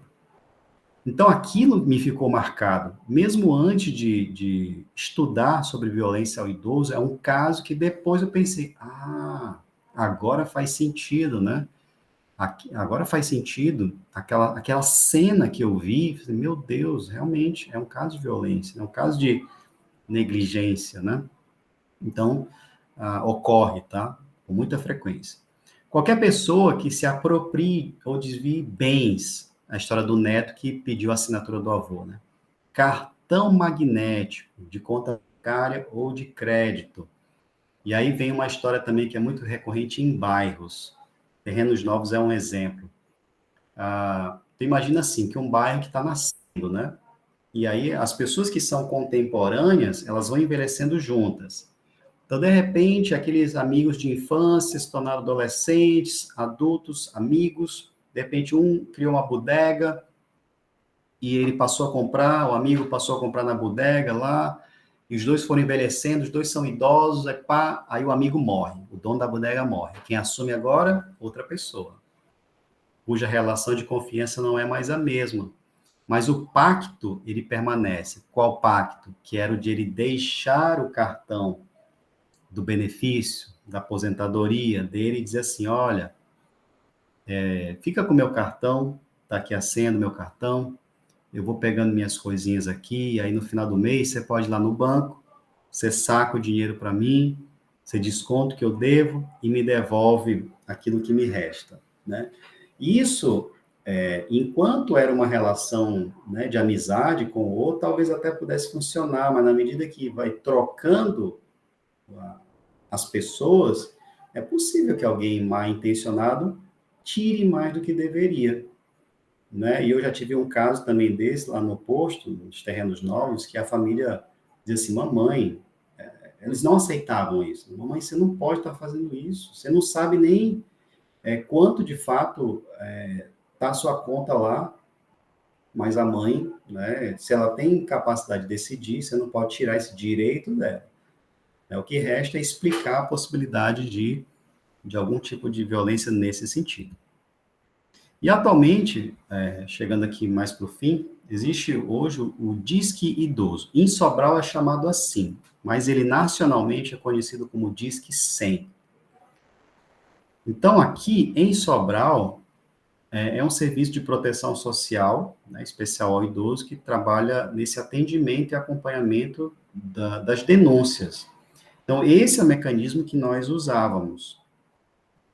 Então aquilo me ficou marcado, mesmo antes de estudar sobre violência ao idoso, é um caso que depois eu pensei, agora faz sentido, né? Agora faz sentido aquela cena que eu vi, falei, meu Deus, realmente é um caso de violência, é um caso de negligência, né? Então, ocorre, tá? Com muita frequência. Qualquer pessoa que se aproprie ou desvie bens, a história do neto que pediu a assinatura do avô, né? Cartão magnético de conta bancária ou de crédito. E aí vem uma história também que é muito recorrente em bairros. Terrenos Novos é um exemplo. Tu imagina assim, que um bairro que está nascendo, né? E aí as pessoas que são contemporâneas, elas vão envelhecendo juntas. Então, de repente, aqueles amigos de infância se tornaram adolescentes, adultos, amigos. De repente, um criou uma bodega e ele passou a comprar, o amigo passou a comprar na bodega lá, e os dois foram envelhecendo, os dois são idosos, aí o amigo morre, o dono da bodega morre. Quem assume agora? Outra pessoa, cuja relação de confiança não é mais a mesma. Mas o pacto, ele permanece. Qual pacto? Que era o de ele deixar o cartão do benefício, da aposentadoria dele e dizer assim, olha, fica com o meu cartão, tá aqui a senha do meu cartão, eu vou pegando minhas coisinhas aqui, e aí no final do mês você pode ir lá no banco, você saca o dinheiro para mim, você desconta o que eu devo e me devolve aquilo que me resta, né? Isso, enquanto era uma relação, né, de amizade com o outro, talvez até pudesse funcionar, mas na medida que vai trocando as pessoas, é possível que alguém mal intencionado tire mais do que deveria, né? E eu já tive um caso também desse lá no posto, nos Terrenos Novos, que a família dizia assim, mamãe, eles não aceitavam isso. Mamãe, você não pode estar fazendo isso. Você não sabe nem quanto de fato está a sua conta lá, mas a mãe, né, se ela tem capacidade de decidir, você não pode tirar esse direito dela. O que resta é explicar a possibilidade de algum tipo de violência nesse sentido. E atualmente, chegando aqui mais para o fim, existe hoje o Disque Idoso. Em Sobral é chamado assim, mas ele nacionalmente é conhecido como Disque 100. Então, aqui em Sobral, é um serviço de proteção social, né, especial ao idoso, que trabalha nesse atendimento e acompanhamento das denúncias. Então, esse é o mecanismo que nós usávamos,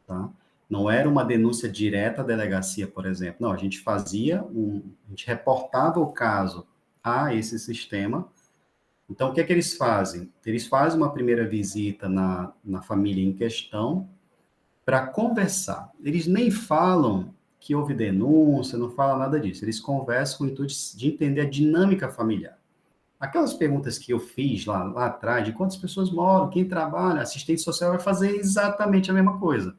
tá? Não era uma denúncia direta à delegacia, por exemplo. Não, a gente a gente reportava o caso a esse sistema. Então, o que é que eles fazem? Eles fazem uma primeira visita na família em questão para conversar. Eles nem falam que houve denúncia, não falam nada disso. Eles conversam com o intuito de entender a dinâmica familiar. Aquelas perguntas que eu fiz lá atrás, de quantas pessoas moram, quem trabalha, assistente social vai fazer exatamente a mesma coisa.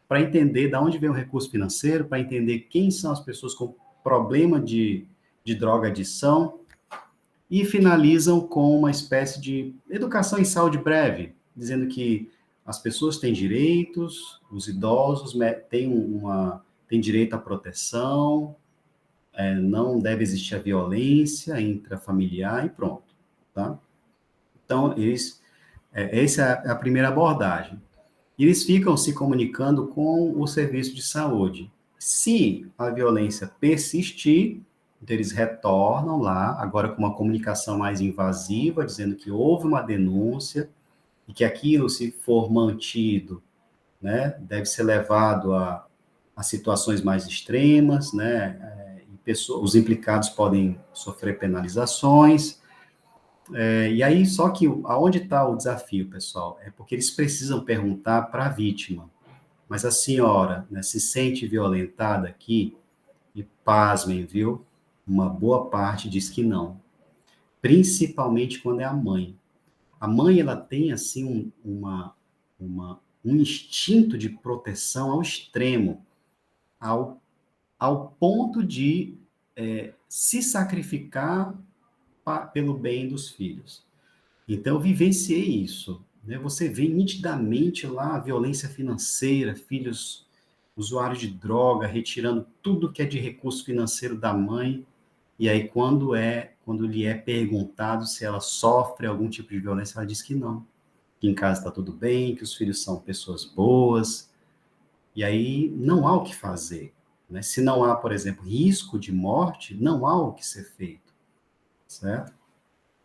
Para entender de onde vem o recurso financeiro, para entender quem são as pessoas com problema de droga-adição, e finalizam com uma espécie de educação em saúde breve, dizendo que as pessoas têm direitos, os idosos têm direito à proteção, não deve existir a violência intrafamiliar e pronto, tá? Então, essa é a primeira abordagem. Eles ficam se comunicando com o serviço de saúde. Se a violência persistir, então eles retornam lá, agora com uma comunicação mais invasiva, dizendo que houve uma denúncia e que aquilo, se for mantido, né, deve ser levado a situações mais extremas, né, os implicados podem sofrer penalizações. E aí, só que aonde está o desafio, pessoal? É porque eles precisam perguntar para a vítima, mas a senhora, né, se sente violentada aqui? E pasmem, viu? Uma boa parte diz que não. Principalmente quando é a mãe. A mãe, ela tem, assim, um instinto de proteção ao extremo, ao ponto de se sacrificar pelo bem dos filhos. Então, eu vivenciei isso. Né? Você vê nitidamente lá a violência financeira, filhos usuários de droga, retirando tudo que é de recurso financeiro da mãe, e aí quando lhe é perguntado se ela sofre algum tipo de violência, ela diz que não, que em casa está tudo bem, que os filhos são pessoas boas, e aí não há o que fazer. Né? Se não há, por exemplo, risco de morte, não há o que ser feito, certo?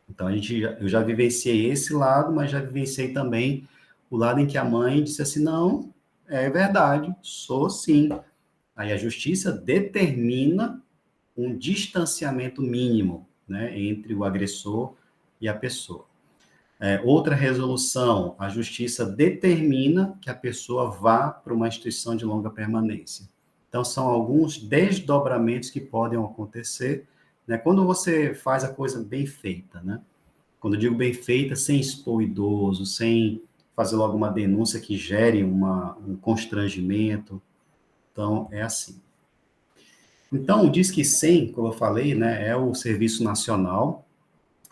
Então, eu já vivenciei esse lado, mas já vivenciei também o lado em que a mãe disse assim, não, é verdade, sou sim. Aí a justiça determina um distanciamento mínimo, né, entre o agressor e a pessoa. Outra resolução, a justiça determina que a pessoa vá para uma instituição de longa permanência. Então, são alguns desdobramentos que podem acontecer, né, quando você faz a coisa bem feita, né? Quando eu digo bem feita, sem expor o idoso, sem fazer logo uma denúncia que gere um constrangimento. Então, é assim. Então, o Disque 100, como eu falei, né, é o Serviço Nacional.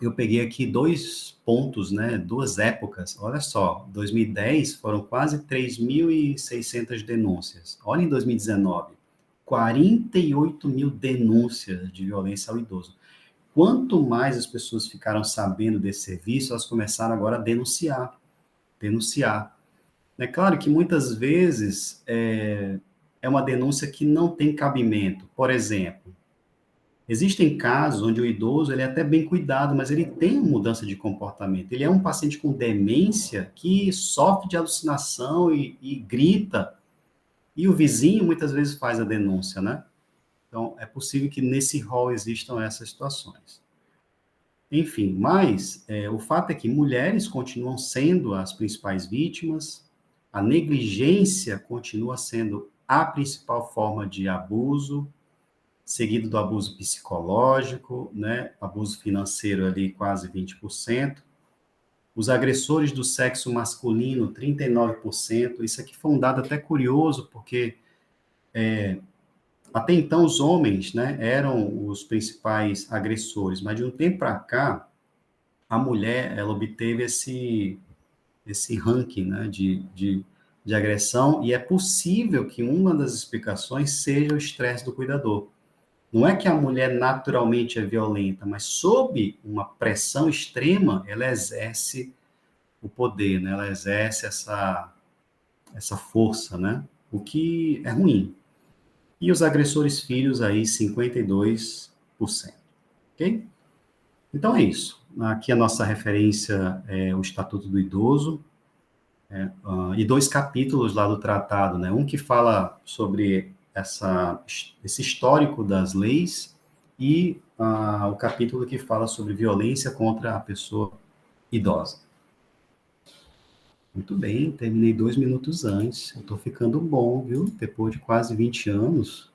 Eu peguei aqui 2 pontos, né, 2 épocas. Olha só, 2010 foram quase 3.600 denúncias. Olha em 2019, 48 mil denúncias de violência ao idoso. Quanto mais as pessoas ficaram sabendo desse serviço, elas começaram agora a denunciar. É claro que muitas vezes é uma denúncia que não tem cabimento. Por exemplo, existem casos onde o idoso ele é até bem cuidado, mas ele tem uma mudança de comportamento. Ele é um paciente com demência que sofre de alucinação e grita, e o vizinho muitas vezes faz a denúncia, né? Então, é possível que nesse rol existam essas situações. Enfim, mas o fato é que mulheres continuam sendo as principais vítimas, a negligência continua sendo a principal forma de abuso, seguido do abuso psicológico, né? Abuso financeiro ali quase 20%. Os agressores do sexo masculino, 39%. Isso aqui foi um dado até curioso, porque até então os homens, né, eram os principais agressores, mas de um tempo para cá, a mulher, ela obteve esse ranking, né, de agressão, e é possível que uma das explicações seja o estresse do cuidador. Não é que a mulher naturalmente é violenta, mas sob uma pressão extrema, ela exerce o poder, né? Ela exerce essa força, né? O que é ruim. E os agressores filhos aí, 52%. Ok? Então é isso. Aqui a nossa referência é o Estatuto do Idoso, e 2 capítulos lá do tratado, né? Um que fala sobre esse histórico das leis e o capítulo que fala sobre violência contra a pessoa idosa. Muito bem, terminei 2 minutos antes. Eu estou ficando bom, viu? Depois de quase 20 anos.